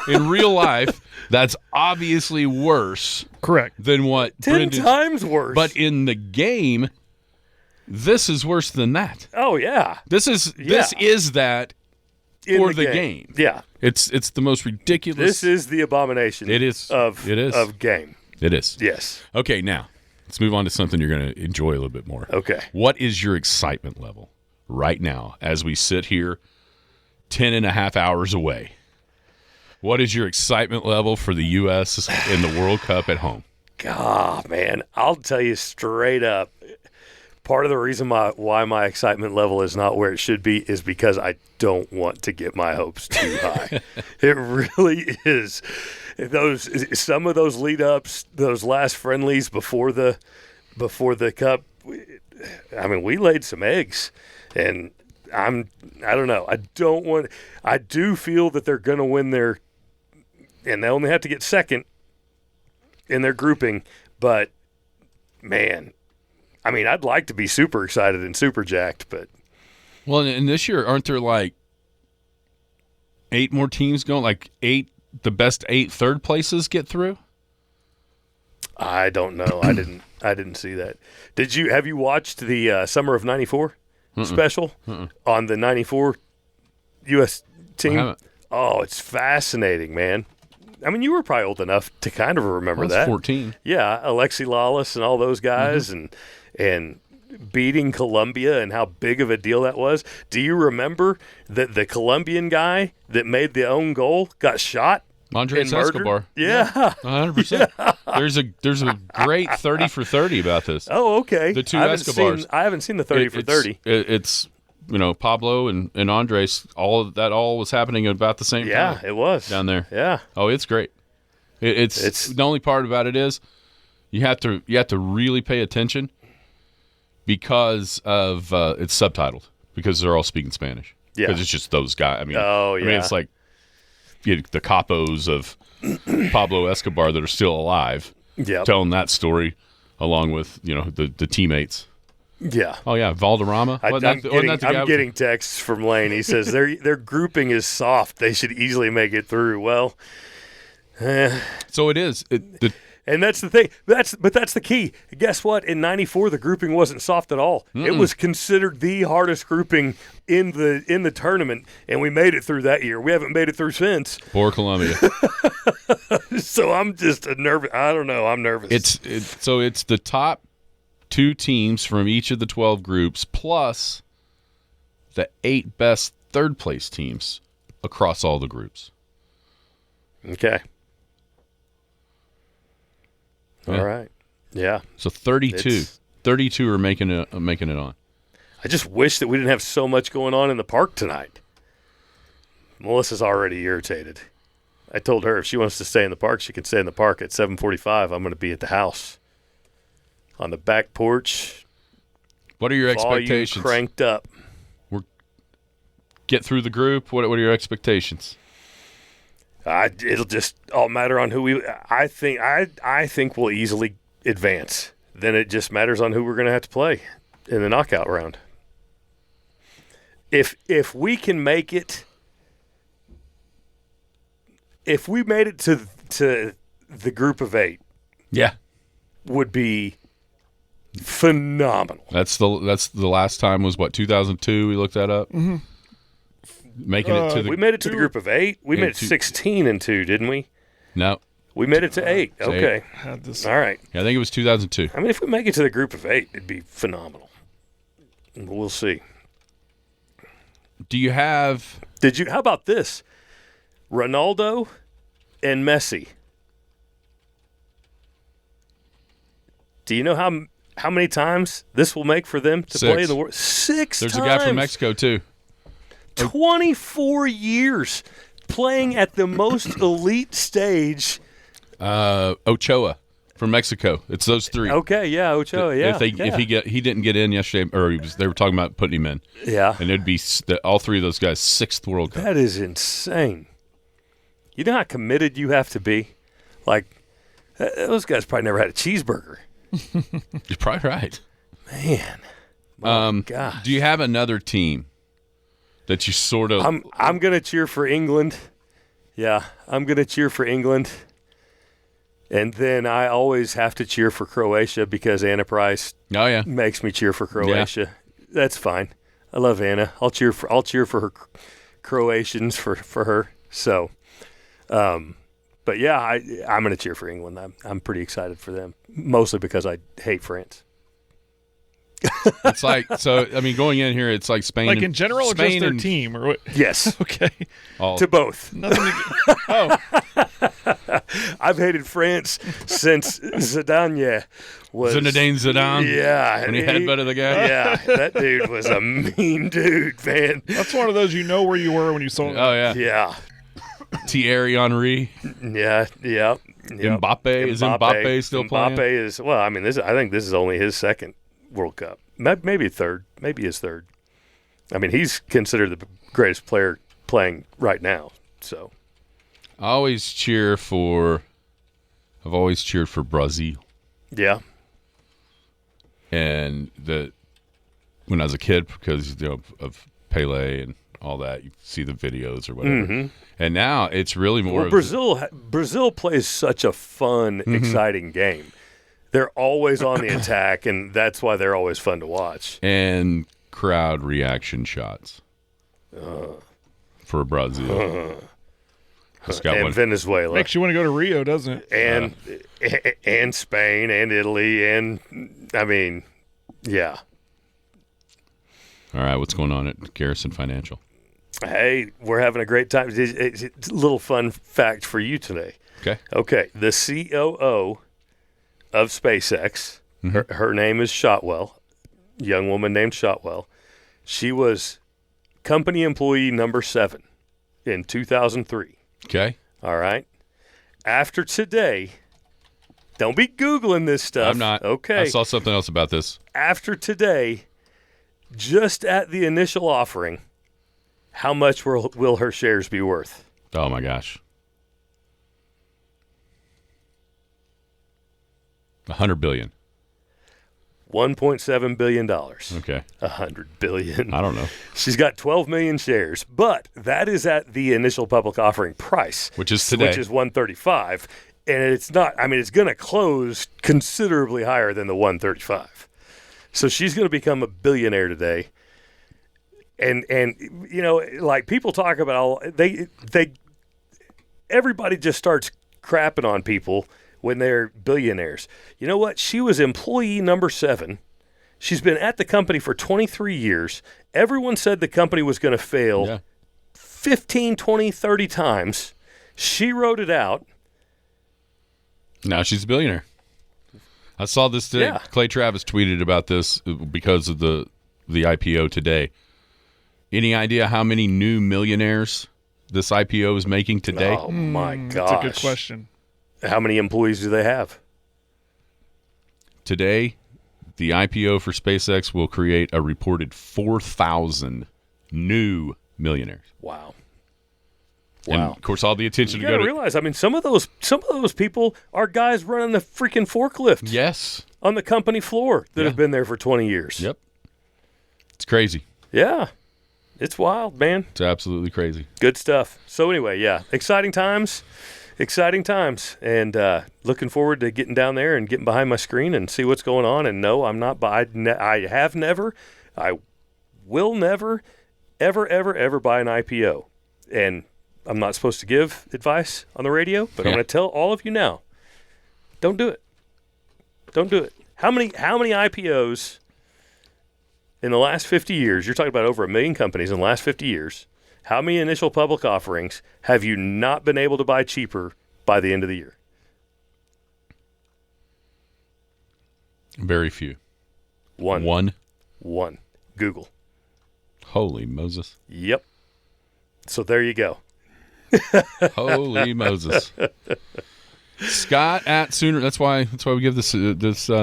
Speaker 5: in real life, that's obviously worse.
Speaker 7: Correct.
Speaker 5: Than what
Speaker 6: 10 times worse.
Speaker 5: But in the game, this is worse than that.
Speaker 6: Oh yeah.
Speaker 5: This is that for the game.
Speaker 6: Yeah.
Speaker 5: It's the most ridiculous.
Speaker 6: This is the abomination.
Speaker 5: It is
Speaker 6: of game.
Speaker 5: It is.
Speaker 6: Yes.
Speaker 5: Okay, now let's move on to something you're going to enjoy a little bit more.
Speaker 6: Okay.
Speaker 5: What is your excitement level right now as we sit here 10 and a half hours away? What is your excitement level for the U.S. in the World Cup at home?
Speaker 6: God, man, I'll tell you straight up. Part of the reason why my excitement level is not where it should be is because I don't want to get my hopes too high. It really is. Some of those lead ups, those last friendlies before the cup. I mean, we laid some eggs, and I don't know. I do feel that they're going to win and they only have to get second in their grouping. But man, I mean, I'd like to be super excited and super jacked, but
Speaker 5: well, and this year aren't there like 8 more teams going? Like 8. The best 8 third places get through?
Speaker 6: I don't know. I didn't see that. Have you watched the Summer of '94 special on the '94 U.S. team?
Speaker 5: I haven't.
Speaker 6: Oh, it's fascinating, man. I mean, you were probably old enough to kind of remember that.
Speaker 5: 14.
Speaker 6: Yeah, Alexi Lawless and all those guys, and beating Colombia and how big of a deal that was. Do you remember that the Colombian guy that made the own goal got shot?
Speaker 5: Andres Escobar.
Speaker 6: Yeah.
Speaker 5: 100%. Yeah. There's a great 30 for 30 about this.
Speaker 6: Oh, okay.
Speaker 5: The two Escobars.
Speaker 6: I haven't seen the 30 for 30.
Speaker 5: It's Pablo and Andres, all was happening at about the same time.
Speaker 6: Yeah, it was.
Speaker 5: Down there.
Speaker 6: Yeah.
Speaker 5: Oh, it's great. It's the only part about it is you have to really pay attention because of it's subtitled because they're all speaking Spanish.
Speaker 6: Yeah.
Speaker 5: Because it's just those guys. I mean, it's like the capos of Pablo Escobar that are still alive, telling that story along with the teammates.
Speaker 6: Yeah.
Speaker 5: Oh yeah, Valderrama.
Speaker 6: I'm getting texts from Lane. He says their grouping is soft. They should easily make it through. Well,
Speaker 5: so it is.
Speaker 6: And that's the thing. That's the key. Guess what? In '94, the grouping wasn't soft at all. It was considered the hardest grouping in the tournament, and we made it through that year. We haven't made it through since.
Speaker 5: Poor Colombia.
Speaker 6: So I'm just nervous. I don't know. I'm nervous.
Speaker 5: It's the top 2 teams from each of the 12 groups plus the 8 best third place teams across all the groups.
Speaker 6: Okay.
Speaker 5: Yeah.
Speaker 6: All right. Yeah.
Speaker 5: So 32. 32 are making it on.
Speaker 6: I just wish that we didn't have so much going on in the park tonight. Melissa's already irritated. I told her if she wants to stay in the park, she can stay in the park. At 7:45, I'm going to be at the house on the back porch.
Speaker 5: What are your expectations?
Speaker 6: Volume cranked up.
Speaker 5: Get through the group. What are your expectations?
Speaker 6: It'll just all matter on who we. I think we'll easily advance. Then it just matters on who we're going to have to play in the knockout round. If we can make it, if we made it to the group of 8, would be phenomenal.
Speaker 5: That's the last time was what 2002. We looked that up.
Speaker 7: Mm-hmm.
Speaker 5: Making it to the.
Speaker 6: We made it to the group of 8. We made it 16 and 2, didn't we?
Speaker 5: No.
Speaker 6: We made it to 8. Okay.
Speaker 7: 8.
Speaker 6: All right.
Speaker 5: Yeah, I think it was 2002.
Speaker 6: I mean, if we make it to the group of 8, it'd be phenomenal. We'll see.
Speaker 5: Do you have?
Speaker 6: How about this? Ronaldo and Messi. Do you know how many times this will make for them to play in the world? 6
Speaker 5: There's
Speaker 6: times.
Speaker 5: a guy from Mexico too.
Speaker 6: 24 years playing at the most elite stage.
Speaker 5: Ochoa from Mexico. It's those three.
Speaker 6: Okay, yeah, Ochoa, yeah.
Speaker 5: If he didn't get in yesterday, or they were talking about putting him in.
Speaker 6: Yeah.
Speaker 5: And it'd be all three of those guys' 6th World Cup.
Speaker 6: That is insane. You know how committed you have to be? Like, those guys probably never had a cheeseburger.
Speaker 5: You're probably right.
Speaker 6: Man. My gosh.
Speaker 5: Do you have another team that you sort of...
Speaker 6: I'm going to cheer for England. Yeah, I'm going to cheer for England. And then I always have to cheer for Croatia because Anna Price makes me cheer for Croatia. Yeah. That's fine. I love Anna. I'll cheer for her Croatians for her. So, but yeah, I'm going to cheer for England. I'm pretty excited for them, mostly because I hate France.
Speaker 5: It's like, so I mean, going in here, it's like Spain.
Speaker 7: Like in general, Spain or just their team, or what?
Speaker 6: Yes.
Speaker 7: Okay.
Speaker 6: To both.
Speaker 7: Oh,
Speaker 6: I've hated France since Zidane was
Speaker 5: Zinedine Zidane.
Speaker 6: Yeah,
Speaker 5: when he headbutted the guy.
Speaker 6: Yeah, that dude was a mean dude, man.
Speaker 7: That's one of those you know where you were when you saw him.
Speaker 5: Oh yeah.
Speaker 6: Yeah.
Speaker 5: Thierry Henry.
Speaker 6: Yeah.
Speaker 5: Mbappe. Is Mbappe still playing?
Speaker 6: Mbappe is. Well, I mean, I think this is only his 2nd World Cup. Maybe 3rd. Maybe his 3rd. I mean, he's considered the greatest player playing right now. So,
Speaker 5: I've always cheered for Brazil.
Speaker 6: Yeah.
Speaker 5: And when I was a kid, because of Pele and all that, you see the videos or whatever. Mm-hmm. And now it's really more.
Speaker 6: Well, Brazil plays such a fun, exciting game. They're always on the attack, and that's why they're always fun to watch.
Speaker 5: And crowd reaction shots for Brazil.
Speaker 6: And Venezuela.
Speaker 7: Makes you want to go to Rio, doesn't it?
Speaker 6: And Spain and Italy and, I mean, yeah.
Speaker 5: All right, what's going on at Garrison Financial?
Speaker 6: Hey, we're having a great time. It's a little fun fact for you today. Okay. The COO of SpaceX, her name is Shotwell, young woman named Shotwell. She was company employee number 7 in 2003.
Speaker 5: Okay.
Speaker 6: All right. After today, don't be Googling this stuff.
Speaker 5: I'm not.
Speaker 6: Okay.
Speaker 5: I saw something else about this.
Speaker 6: After today, just at the initial offering, how much will her shares be worth?
Speaker 5: Oh, my gosh. $100 billion.
Speaker 6: $1.7 billion.
Speaker 5: Okay.
Speaker 6: $100 billion.
Speaker 5: I don't know.
Speaker 6: She's got 12 million shares, but that is at the initial public offering price,
Speaker 5: which is today,
Speaker 6: which is $135, and it's not. I mean, it's going to close considerably higher than the $135. So she's going to become a billionaire today. And you know, like people talk about everybody just starts crapping on people when they're billionaires. You know what? She was employee number 7. She's been at the company for 23 years. Everyone said the company was going to fail 15, 20, 30 times. She wrote it out.
Speaker 5: Now she's a billionaire. I saw this today. Yeah. Clay Travis tweeted about this because of the IPO today. Any idea how many new millionaires this IPO is making today?
Speaker 6: Oh, my gosh.
Speaker 7: That's a good question.
Speaker 6: How many employees do they have?
Speaker 5: Today, the IPO for SpaceX will create a reported 4,000 new millionaires.
Speaker 6: Wow.
Speaker 5: And of course, all the attention
Speaker 6: you
Speaker 5: to go to
Speaker 6: realize. I mean, some of those people are guys running the freaking forklift.
Speaker 5: Yes.
Speaker 6: On the company floor that have been there for 20 years.
Speaker 5: Yep. It's crazy.
Speaker 6: Yeah. It's wild, man.
Speaker 5: It's absolutely crazy.
Speaker 6: Good stuff. So anyway, yeah, exciting times, and looking forward to getting down there and getting behind my screen and see what's going on. And no, I'm not. I have never, I will never, ever buy an IPO. And I'm not supposed to give advice on the radio, but I'm going to tell all of you now: don't do it. Don't do it. How many IPOs? In the last 50 years, you're talking about over 1 million companies in the last 50 years. How many initial public offerings have you not been able to buy cheaper by the end of the year?
Speaker 5: Very few.
Speaker 6: One. Google.
Speaker 5: Holy Moses.
Speaker 6: Yep. So there you go.
Speaker 5: Holy Moses. Scott at Sooner. That's why we give this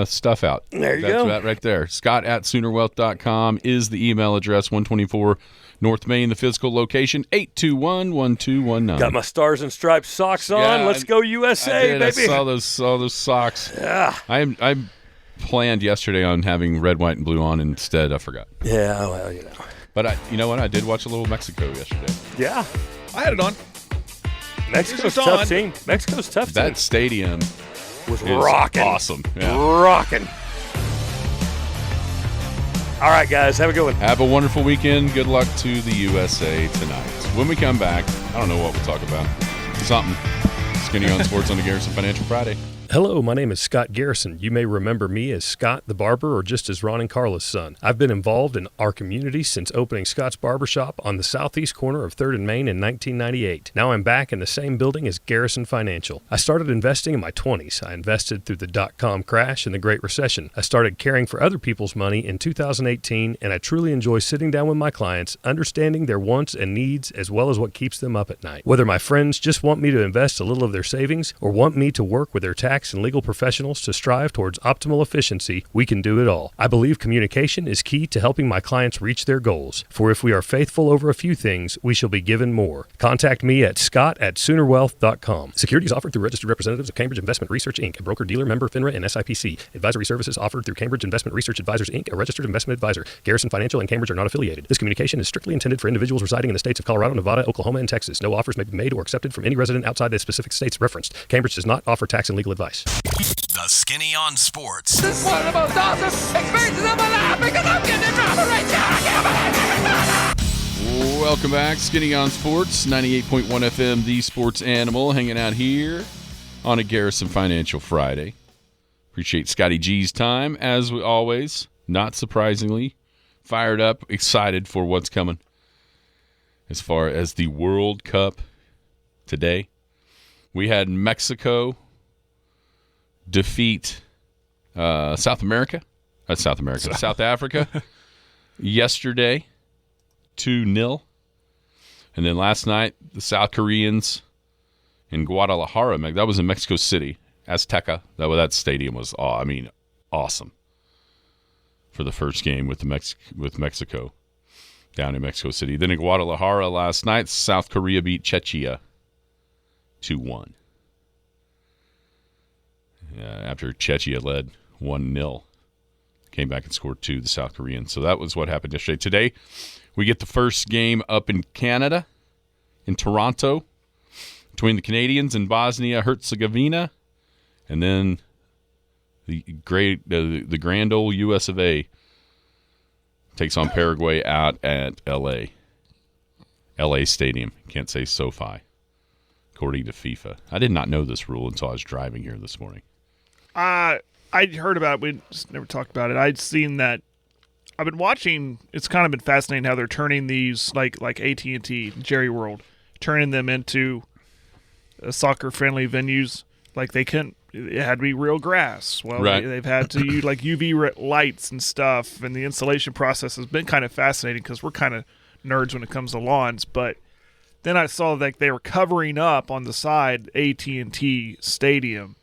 Speaker 5: stuff out.
Speaker 6: There you
Speaker 5: That's
Speaker 6: go.
Speaker 5: that right there. Scott at SoonerWealth.com is the email address. 124 North Main, the physical location. 821-1219.
Speaker 6: Got my Stars and Stripes socks on.
Speaker 5: Yeah,
Speaker 6: Let's go USA, baby.
Speaker 5: I saw those socks.
Speaker 6: Yeah.
Speaker 5: I planned yesterday on having red, white, and blue on. Instead, I forgot.
Speaker 6: Yeah, well,
Speaker 5: But you know what? I did watch a little Mexico yesterday.
Speaker 6: Yeah.
Speaker 7: I had it on.
Speaker 6: Mexico's
Speaker 7: It's
Speaker 6: tough
Speaker 7: on.
Speaker 6: team. Mexico's tough team.
Speaker 5: That stadium
Speaker 6: was
Speaker 5: is
Speaker 6: rocking.
Speaker 5: awesome. Yeah.
Speaker 6: Rocking. All right, guys. Have a good one.
Speaker 5: Have a wonderful weekend. Good luck to the USA tonight. When we come back, I don't know what we'll talk about. Something. Skinny on Sports on the Garrison Financial Friday.
Speaker 8: Hello, my name is Scott Garrison. You may remember me as Scott the Barber or just as Ron and Carla's son. I've been involved in our community since opening Scott's Barbershop on the southeast corner of 3rd and Main in 1998. Now I'm back in the same building as Garrison Financial. I started investing in my 20s. I invested through the dot-com crash and the Great Recession. I started caring for other people's money in 2018, and I truly enjoy sitting down with my clients, understanding their wants and needs as well as what keeps them up at night. Whether my friends just want me to invest a little of their savings or want me to work with their tax and legal professionals to strive towards optimal efficiency, we can do it all. I believe communication is key to helping my clients reach their goals. For if we are faithful over a few things, we shall be given more. Contact me at scott@soonerwealth.com. Securities offered through registered representatives of Cambridge Investment Research, Inc., a broker-dealer member FINRA and SIPC. Advisory services offered through Cambridge Investment Research Advisors, Inc., a registered investment advisor. Garrison Financial and Cambridge are not affiliated. This communication is strictly intended for individuals residing in the states of Colorado, Nevada, Oklahoma, and Texas. No offers may be made or accepted from any resident outside the specific states referenced. Cambridge does not offer tax and legal advice.
Speaker 2: The Skinny on Sports.
Speaker 9: This is one of the most awesome experiences of my life because I'm getting a drop right now.
Speaker 5: Welcome back. Skinny on Sports, 98.1 FM, the sports animal, hanging out here on a Garrison Financial Friday. Appreciate Scotty G's time, as we always, not surprisingly, fired up, excited for what's coming. As far as the World Cup today, we had Mexico defeat South Africa yesterday 2-0. And then last night, the South Koreans in Guadalajara, that was in Mexico City, Azteca. That stadium was, awesome for the first game with Mexico down in Mexico City. Then in Guadalajara last night, South Korea beat Czechia 2-1. After Czechia led 1-0. Came back and scored 2, the South Koreans. So that was what happened yesterday. Today, we get the first game up in Canada, in Toronto, between the Canadians and Bosnia-Herzegovina, and then the grand old US of A takes on Paraguay out at L.A. Stadium. Can't say SoFi, according to FIFA. I did not know this rule until I was driving here this morning.
Speaker 7: I heard about it. We just never talked about it. I'd seen that. I've been watching. It's kind of been fascinating how they're turning these, like AT&T, Jerry World, turning them into soccer-friendly venues. Like it had to be real grass. Well,
Speaker 5: right.
Speaker 7: They've had to use like UV lights and stuff, and the installation process has been kind of fascinating because we're kind of nerds when it comes to lawns. But then I saw like they were covering up on the side AT&T Stadium.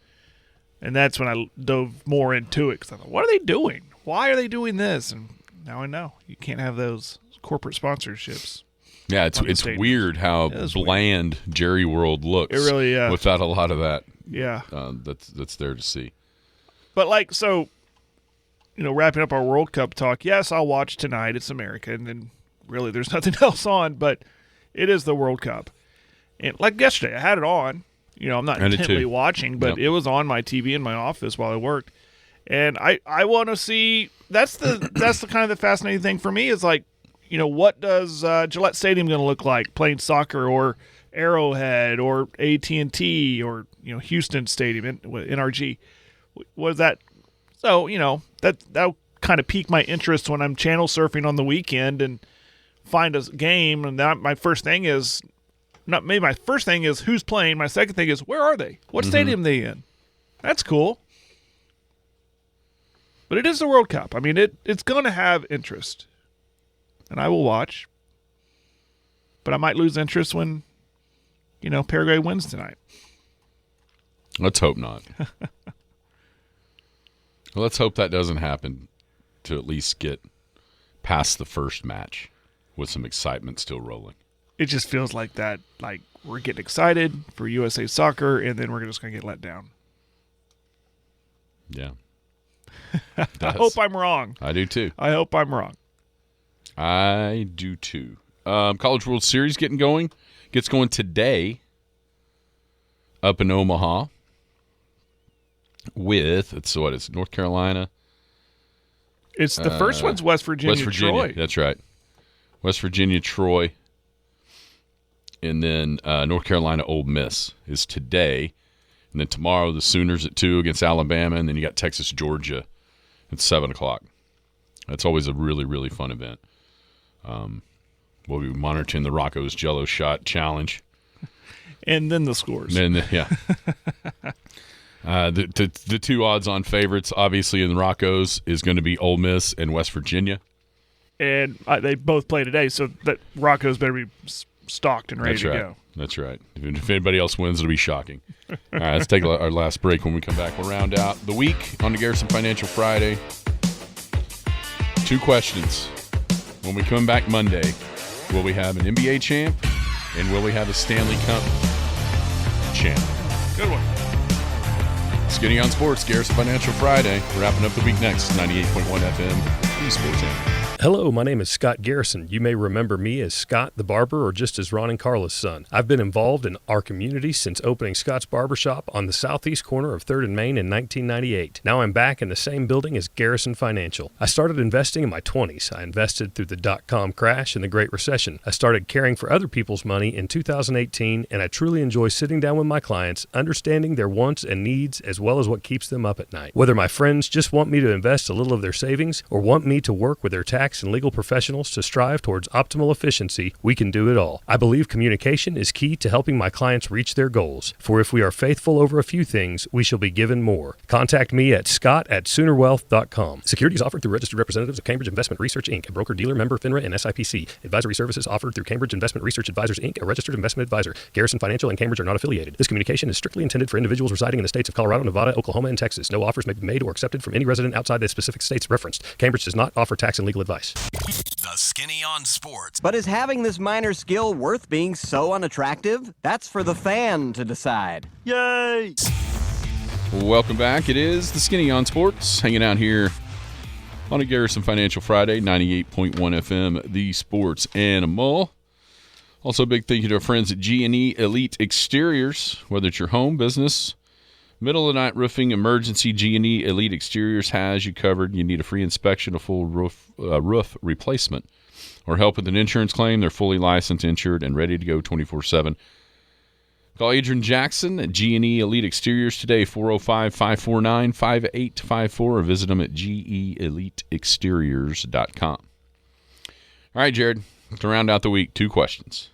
Speaker 7: And that's when I dove more into it because I thought, what are they doing? Why are they doing this? And now I know. You can't have those corporate sponsorships.
Speaker 5: Yeah, it's weird how bland weird. Jerry World looks.
Speaker 7: It really, yeah.
Speaker 5: Without a lot of that.
Speaker 7: Yeah.
Speaker 5: That's there to see.
Speaker 7: But wrapping up our World Cup talk, yes, I'll watch tonight. It's America. And then really there's nothing else on, but it is the World Cup. And like yesterday, I had it on. I'm not intently watching, but It was on my TV in my office while I worked. And I want to see that's the kind of the fascinating thing for me is like, what does Gillette Stadium going to look like playing soccer or Arrowhead or AT&T or Houston Stadium NRG? What is that? So that'll kind of pique my interest when I'm channel surfing on the weekend and find a game. And my first thing is. Maybe my first thing is who's playing. My second thing is where are they? What stadium are they in? That's cool. But it is the World Cup. I mean, it's going to have interest. And I will watch. But I might lose interest when, Paraguay wins tonight.
Speaker 5: Let's hope not. Let's hope that doesn't happen to at least get past the first match with some excitement still rolling.
Speaker 7: It just feels like that, like we're getting excited for USA Soccer, and then we're just going to get let down.
Speaker 5: Yeah.
Speaker 7: I hope I'm wrong.
Speaker 5: I do too.
Speaker 7: I hope I'm wrong.
Speaker 5: I do too. College World Series gets going today up in Omaha with, it's North Carolina.
Speaker 7: It's the first one's West Virginia, Troy.
Speaker 5: That's right. West Virginia, Troy. And then North Carolina, Ole Miss is today. And then tomorrow, the Sooners at 2 against Alabama. And then you got Texas, Georgia at 7 o'clock. That's always a really, really fun event. We'll be monitoring the Rocco's Jello Shot Challenge.
Speaker 7: And then the scores.
Speaker 5: And the two odds-on favorites, obviously, in the Rocco's is going to be Ole Miss and West Virginia.
Speaker 7: And they both play today, so that Rocco's better be stocked and ready to go.
Speaker 5: That's right. If anybody else wins, it'll be shocking. All right, let's take our last break. When we come back, we'll round out the week on the Garrison Financial Friday. 2 questions. When we come back Monday, will we have an NBA champ and will we have a Stanley Cup champ?
Speaker 7: Good one.
Speaker 5: Skinny on Sports, Garrison Financial Friday. Wrapping up the week next, 98.1 FM, the Sports Channel.
Speaker 8: Hello, my name is Scott Garrison. You may remember me as Scott the Barber or just as Ron and Carla's son. I've been involved in our community since opening Scott's Barbershop on the southeast corner of 3rd and Main in 1998. Now I'm back in the same building as Garrison Financial. I started investing in my 20s. I invested through the dot-com crash and the Great Recession. I started caring for other people's money in 2018, and I truly enjoy sitting down with my clients, understanding their wants and needs as well as what keeps them up at night. Whether my friends just want me to invest a little of their savings or want me to work with their tax and legal professionals to strive towards optimal efficiency, we can do it all. I believe communication is key to helping my clients reach their goals. For if we are faithful over a few things, we shall be given more. Contact me at scott@soonerwealth.com. Securities offered through registered representatives of Cambridge Investment Research, Inc., a broker-dealer member FINRA and SIPC. Advisory services offered through Cambridge Investment Research Advisors, Inc., a registered investment advisor. Garrison Financial and Cambridge are not affiliated. This communication is strictly intended for individuals residing in the states of Colorado, Nevada, Oklahoma, and Texas. No offers may be made or accepted from any resident outside the specific states referenced. Cambridge does not offer tax and legal advice.
Speaker 2: The Skinny on Sports.
Speaker 10: But is having this minor skill worth being so unattractive? That's for the fan to decide. Yay!
Speaker 5: Welcome back. It is the Skinny on Sports, hanging out here on a Garrison Financial Friday, 98.1 FM, the Sports Animal. Also, a big thank you to our friends at G&E Elite Exteriors. Whether it's your home, business, middle of the night roofing, emergency, G&E Elite Exteriors has you covered. You need a free inspection, a full roof replacement, or help with an insurance claim. They're fully licensed, insured, and ready to go 24/7. Call Adrian Jackson at G&E Elite Exteriors today, 405-549-5854, or visit them at geeliteexteriors.com. All right, Jared, to round out the week, 2 questions.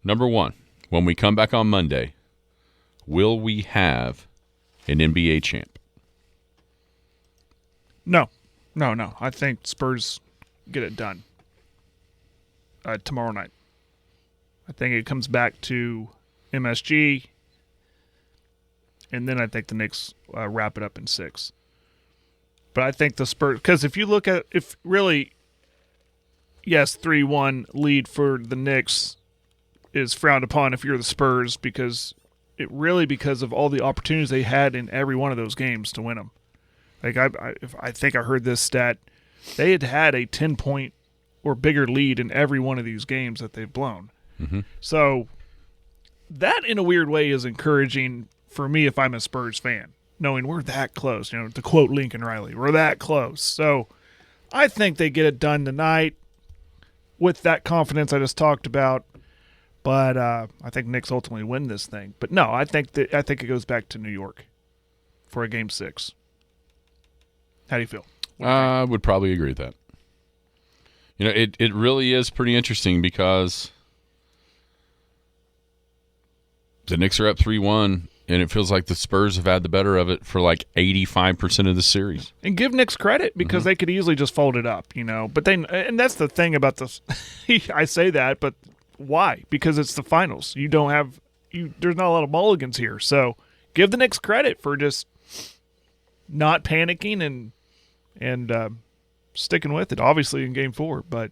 Speaker 5: Number 1, when we come back on Monday, will we have an NBA champ?
Speaker 7: No. I think Spurs get it done tomorrow night. I think it comes back to MSG, and then I think the Knicks wrap it up in 6. But I think the Spurs, because if you look at, if really, yes, 3-1 lead for the Knicks is frowned upon if you're the Spurs, because of all the opportunities they had in every one of those games to win them. Like I think I heard this stat, they had a 10-point or bigger lead in every one of these games that they've blown.
Speaker 5: Mm-hmm.
Speaker 7: So that, in a weird way, is encouraging for me if I'm a Spurs fan, knowing we're that close. You know, to quote Lincoln Riley, we're that close. So I think they get it done tonight with that confidence I just talked about. But I think Knicks ultimately win this thing. But no, I think it goes back to New York for a Game 6. How do you feel?
Speaker 5: I would probably agree with that. You know, it really is pretty interesting because the Knicks are up 3-1, and it feels like the Spurs have had the better of it for like 85% of the series.
Speaker 7: And give Knicks credit because they could easily just fold it up, you know. But and that's the thing about this. I say that, but why? Because it's the finals. There's not a lot of mulligans here, so give the Knicks credit for just not panicking and sticking with it, obviously, in Game 4. But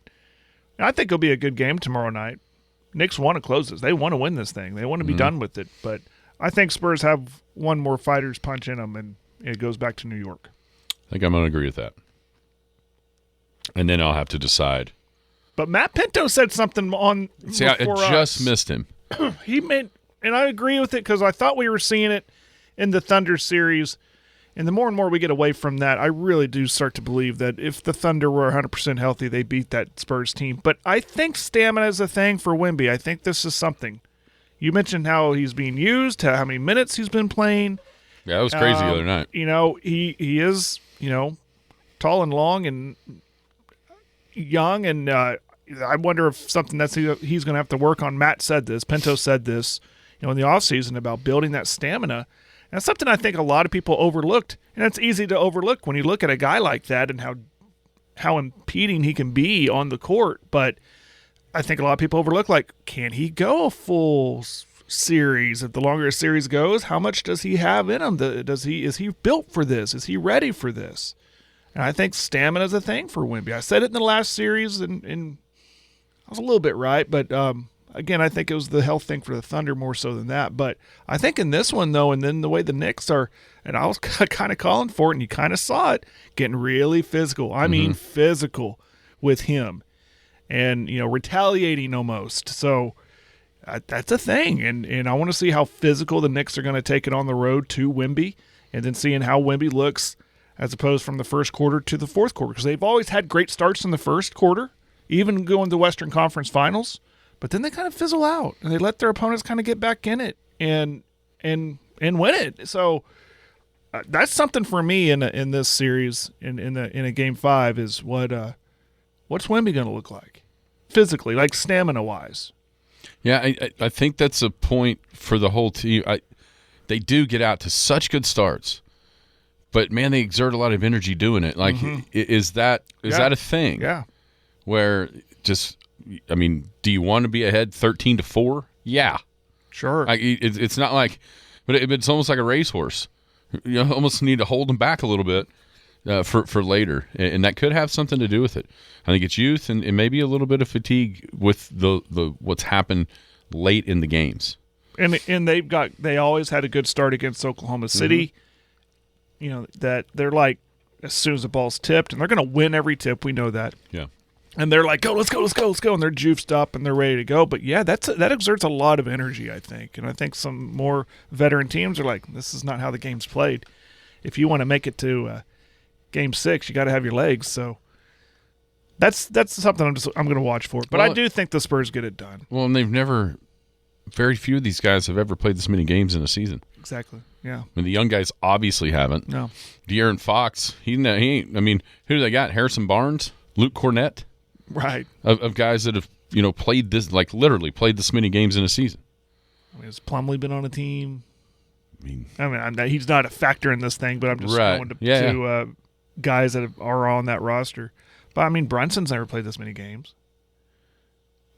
Speaker 7: I think it'll be a good game tomorrow night. Knicks want to close this. They want to win this thing. They want to be done with it. But I think Spurs have one more fighter's punch in them, and it goes back to New York.
Speaker 5: I think I'm going to agree with that. And then I'll have to decide.
Speaker 7: But Matt Pinto said something on
Speaker 5: See, I just missed him.
Speaker 7: He made, and I agree with it because I thought we were seeing it in the Thunder series. And the more and more we get away from that, I really do start to believe that if the Thunder were 100% healthy, they beat that Spurs team. But I think stamina is a thing for Wemby. I think this is something. You mentioned how he's being used, how many minutes he's been playing.
Speaker 5: Yeah, that was crazy the other night.
Speaker 7: He is, tall and long and young, and I wonder if something that's he's going to have to work on. Matt said this, Pinto said this, in the offseason about building that stamina. And that's something I think a lot of people overlooked, and it's easy to overlook when you look at a guy like that and how impeding he can be on the court. But I think a lot of people overlook, like, can he go a full series? If the longer a series goes, how much does he have in him? Is he built for this? Is he ready for this? And I think stamina is a thing for Wemby. I said it in the last series, and I was a little bit right, but again, I think it was the health thing for the Thunder more so than that. But I think in this one, though, and then the way the Knicks are, and I was kind of calling for it, and you kind of saw it, getting really physical. I mean physical with him and, retaliating almost. So that's a thing. And I want to see how physical the Knicks are going to take it on the road to Wemby, and then seeing how Wemby looks as opposed from the first quarter to the fourth quarter. Because they've always had great starts in the first quarter, even going to Western Conference Finals. But then they kind of fizzle out, and they let their opponents kind of get back in it and win it. So that's something for me in this series in a Game 5 is what's Wemby going to look like physically, like stamina wise.
Speaker 5: Yeah, I think that's a point for the whole team. They do get out to such good starts, but man, they exert a lot of energy doing it. Like, is that a thing?
Speaker 7: Yeah,
Speaker 5: where just. I mean, do you want to be ahead 13-4? Yeah,
Speaker 7: sure.
Speaker 5: It's not like, but it's almost like a racehorse. You almost need to hold them back a little bit for later, and that could have something to do with it. I think it's youth and maybe a little bit of fatigue with the what's happened late in the games.
Speaker 7: And they always had a good start against Oklahoma City. That they're like, as soon as the ball's tipped, and they're going to win every tip. We know that.
Speaker 5: Yeah.
Speaker 7: And they're like, let's go, and they're juiced up and they're ready to go. But yeah, that exerts a lot of energy, I think. And I think some more veteran teams are like, this is not how the game's played. If you want to make it to Game 6, you got to have your legs. So that's something I'm going to watch for. But I do think the Spurs get it done.
Speaker 5: Well, and very few of these guys have ever played this many games in a season.
Speaker 7: Exactly. Yeah.
Speaker 5: I mean, the young guys obviously haven't.
Speaker 7: No.
Speaker 5: De'Aaron Fox, he ain't. I mean, who do they got? Harrison Barnes, Luke Cornett.
Speaker 7: Right.
Speaker 5: Of guys that have, played this, like literally played this many games in a season.
Speaker 7: Has Plumlee been on a team? I mean, he's not a factor in this thing, but I'm just going to guys that are on that roster. But, I mean, Brunson's never played this many games.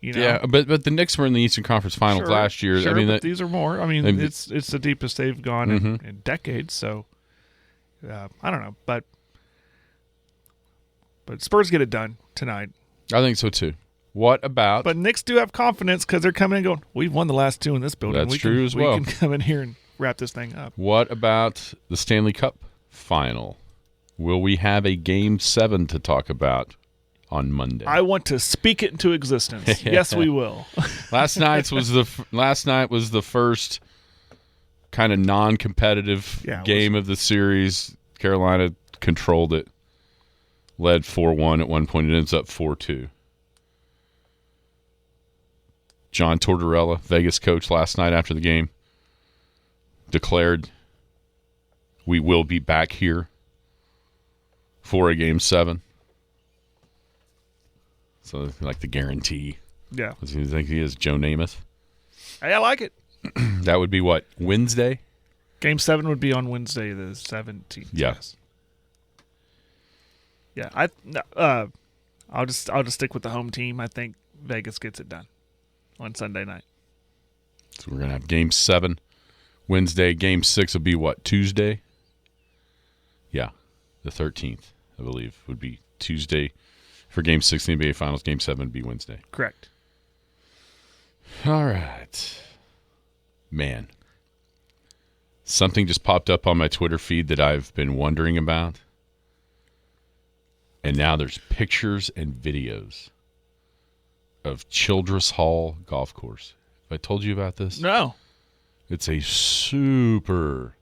Speaker 5: Yeah, but the Knicks were in the Eastern Conference Finals last year.
Speaker 7: Sure,
Speaker 5: I mean,
Speaker 7: but these are more. I mean, it's the deepest they've gone in decades. So, I don't know. But Spurs get it done tonight.
Speaker 5: I think so, too. What about...
Speaker 7: But Knicks do have confidence because they're coming in going, we've won the last two in this building.
Speaker 5: That's true as well.
Speaker 7: We can come in here and wrap this thing up.
Speaker 5: What about the Stanley Cup final? Will we have a Game 7 to talk about on Monday?
Speaker 7: I want to speak it into existence. Yes, we will.
Speaker 5: Last night was the first kind of non-competitive game of the series. Carolina controlled it. Led 4-1 at one point. It ends up 4-2. John Tortorella, Vegas coach, last night after the game, declared we will be back here for a Game 7. So, like the guarantee.
Speaker 7: Yeah.
Speaker 5: You think he is Joe Namath?
Speaker 7: Hey, I like it.
Speaker 5: That would be what? Wednesday?
Speaker 7: Game 7 would be on Wednesday the 17th.
Speaker 5: Yeah.
Speaker 7: Yes. Yeah, I'll just stick with the home team. I think Vegas gets it done on Sunday night.
Speaker 5: So we're gonna have Game 7 Wednesday. Game 6 will be what, Tuesday? Yeah, the 13th, I believe, would be Tuesday for Game 6 in the NBA Finals. Game 7 would be Wednesday.
Speaker 7: Correct.
Speaker 5: All right. Man. Something just popped up on my Twitter feed that I've been wondering about. And now there's pictures and videos of Childress Hall Golf Course. Have I told you about this?
Speaker 7: No.
Speaker 5: It's a super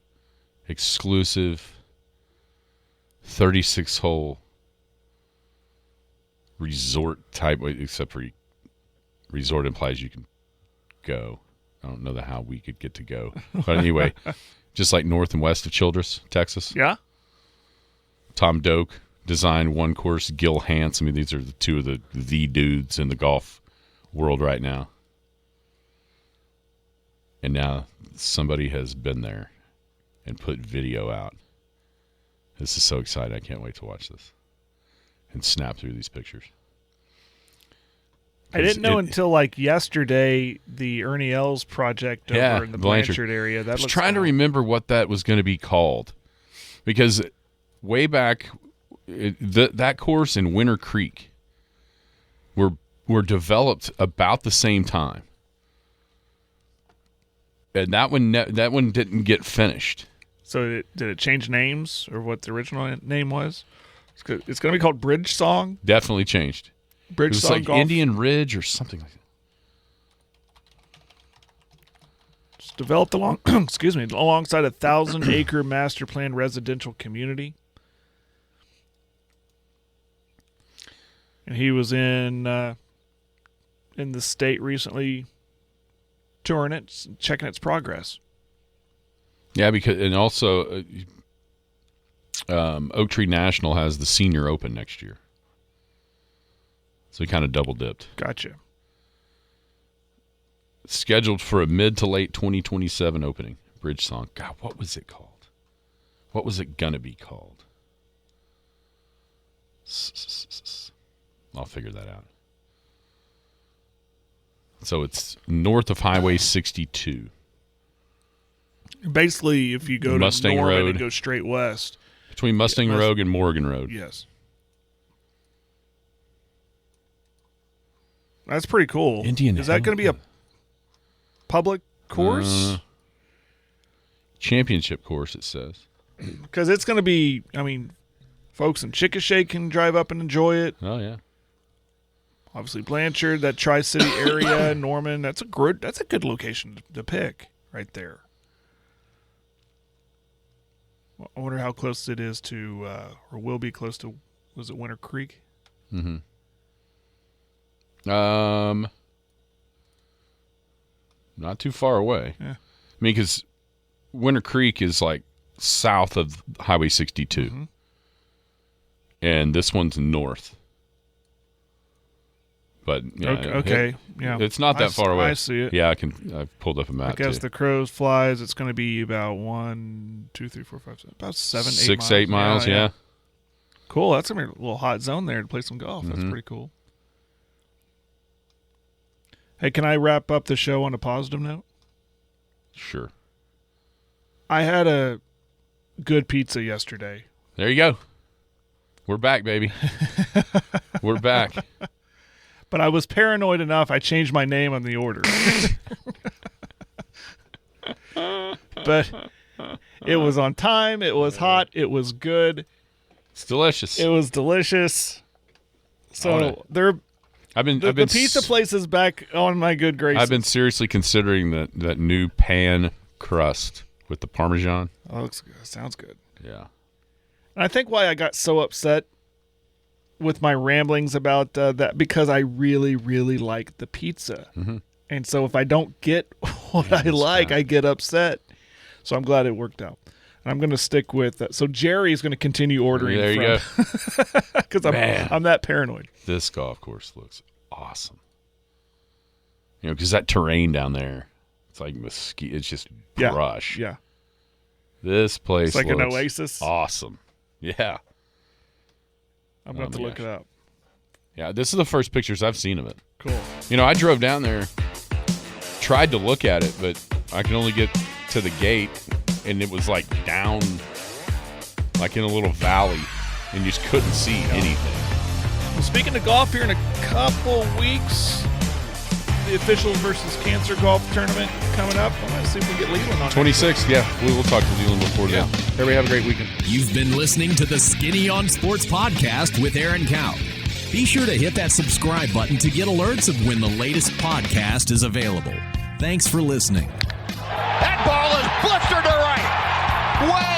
Speaker 5: exclusive 36-hole resort type, except for resort implies you can go. I don't know how we could get to go. But anyway, just like north and west of Childress, Texas.
Speaker 7: Yeah.
Speaker 5: Tom Doak designed one course, Gil Hance. I mean, these are the two of the dudes in the golf world right now. And now somebody has been there and put video out. This is so exciting. I can't wait to watch this and snap through these pictures.
Speaker 7: I didn't know until like yesterday the Ernie Els project over in the Blanchard area.
Speaker 5: I was trying to remember what that was going to be called, because way back, that course in Winter Creek were developed about the same time, and that one didn't get finished.
Speaker 7: So did it change names, or what the original name was? It's going to be called Bridge Song.
Speaker 5: Definitely changed.
Speaker 7: Bridge
Speaker 5: It was
Speaker 7: Song
Speaker 5: like
Speaker 7: Golf.
Speaker 5: Indian Ridge or something like that.
Speaker 7: It's developed alongside a 1,000-acre master plan residential community. And he was in the state recently, touring it, checking its progress.
Speaker 5: Yeah, and also Oak Tree National has the Senior Open next year. So he kind of double dipped.
Speaker 7: Gotcha.
Speaker 5: Scheduled for a mid to late 2027 opening. Bridge Song. God, what was it called? What was it going to be called? I'll figure that out. So it's north of Highway 62.
Speaker 7: Basically, if you go
Speaker 5: Mustang
Speaker 7: to Norman
Speaker 5: Road,
Speaker 7: and go straight west.
Speaker 5: Between Mustang Road and Morgan Road.
Speaker 7: Yes. That's pretty cool. Is that going to be a public course?
Speaker 5: Championship course, it says.
Speaker 7: Because it's going to be, folks in Chickasha can drive up and enjoy it.
Speaker 5: Oh, yeah.
Speaker 7: Obviously, Blanchard, that Tri-City area, Norman, that's a good location to pick right there. I wonder how close it is to, or will be close to, was it Winter Creek?
Speaker 5: Mm-hmm. Not too far away.
Speaker 7: Yeah.
Speaker 5: Because Winter Creek is like south of Highway 62.
Speaker 7: Mm-hmm.
Speaker 5: And this one's north. But yeah,
Speaker 7: okay.
Speaker 5: It's not that far away.
Speaker 7: I see it.
Speaker 5: Yeah, I've pulled up a map.
Speaker 7: I guess the crows flies. It's going to be about 1, 2, 3, 4, 5, 6, about 7, 8 miles.
Speaker 5: 8 miles. Yeah.
Speaker 7: Cool. That's going to be a little hot zone there to play some golf.
Speaker 5: Mm-hmm.
Speaker 7: That's pretty cool. Hey, can I wrap up the show on a positive note?
Speaker 5: Sure.
Speaker 7: I had a good pizza yesterday.
Speaker 5: There you go. We're back, baby. We're back.
Speaker 7: But I was paranoid enough, I changed my name on the order. But it was on time. It was hot. It was good.
Speaker 5: It's delicious.
Speaker 7: It was delicious. So the pizza place is back on my good graces.
Speaker 5: I've been seriously considering that new pan crust with the Parmesan.
Speaker 7: Oh, looks good. Sounds good.
Speaker 5: Yeah.
Speaker 7: And I think why I got so upset with my ramblings about that, because I really, really like the pizza.
Speaker 5: Mm-hmm.
Speaker 7: And so if I don't get what I like, I get upset. So I'm glad it worked out. And I'm going to stick with that. So Jerry's going to continue ordering.
Speaker 5: There you go.
Speaker 7: Because I'm that paranoid.
Speaker 5: This golf course looks awesome. Because that terrain down there, it's like mesquite. It's just brush.
Speaker 7: Yeah.
Speaker 5: This place
Speaker 7: it's like
Speaker 5: looks
Speaker 7: an oasis.
Speaker 5: Awesome. Yeah.
Speaker 7: I'm going to have to look it up.
Speaker 5: Yeah, this is the first pictures I've seen of it.
Speaker 7: Cool.
Speaker 5: I drove down there, tried to look at it, but I can only get to the gate, and it was like down, like in a little valley, and you just couldn't see anything.
Speaker 7: Well, speaking of golf, here in a couple weeks, the officials versus cancer golf tournament coming up. I want to see if we get Leland on
Speaker 5: 26th, yeah. We will talk to Leland before then. Everybody have a great weekend.
Speaker 2: You've been listening to the Skinny on Sports podcast with Aaron Cow. Be sure to hit that subscribe button to get alerts of when the latest podcast is available. Thanks for listening.
Speaker 9: That ball is blistered to right. Way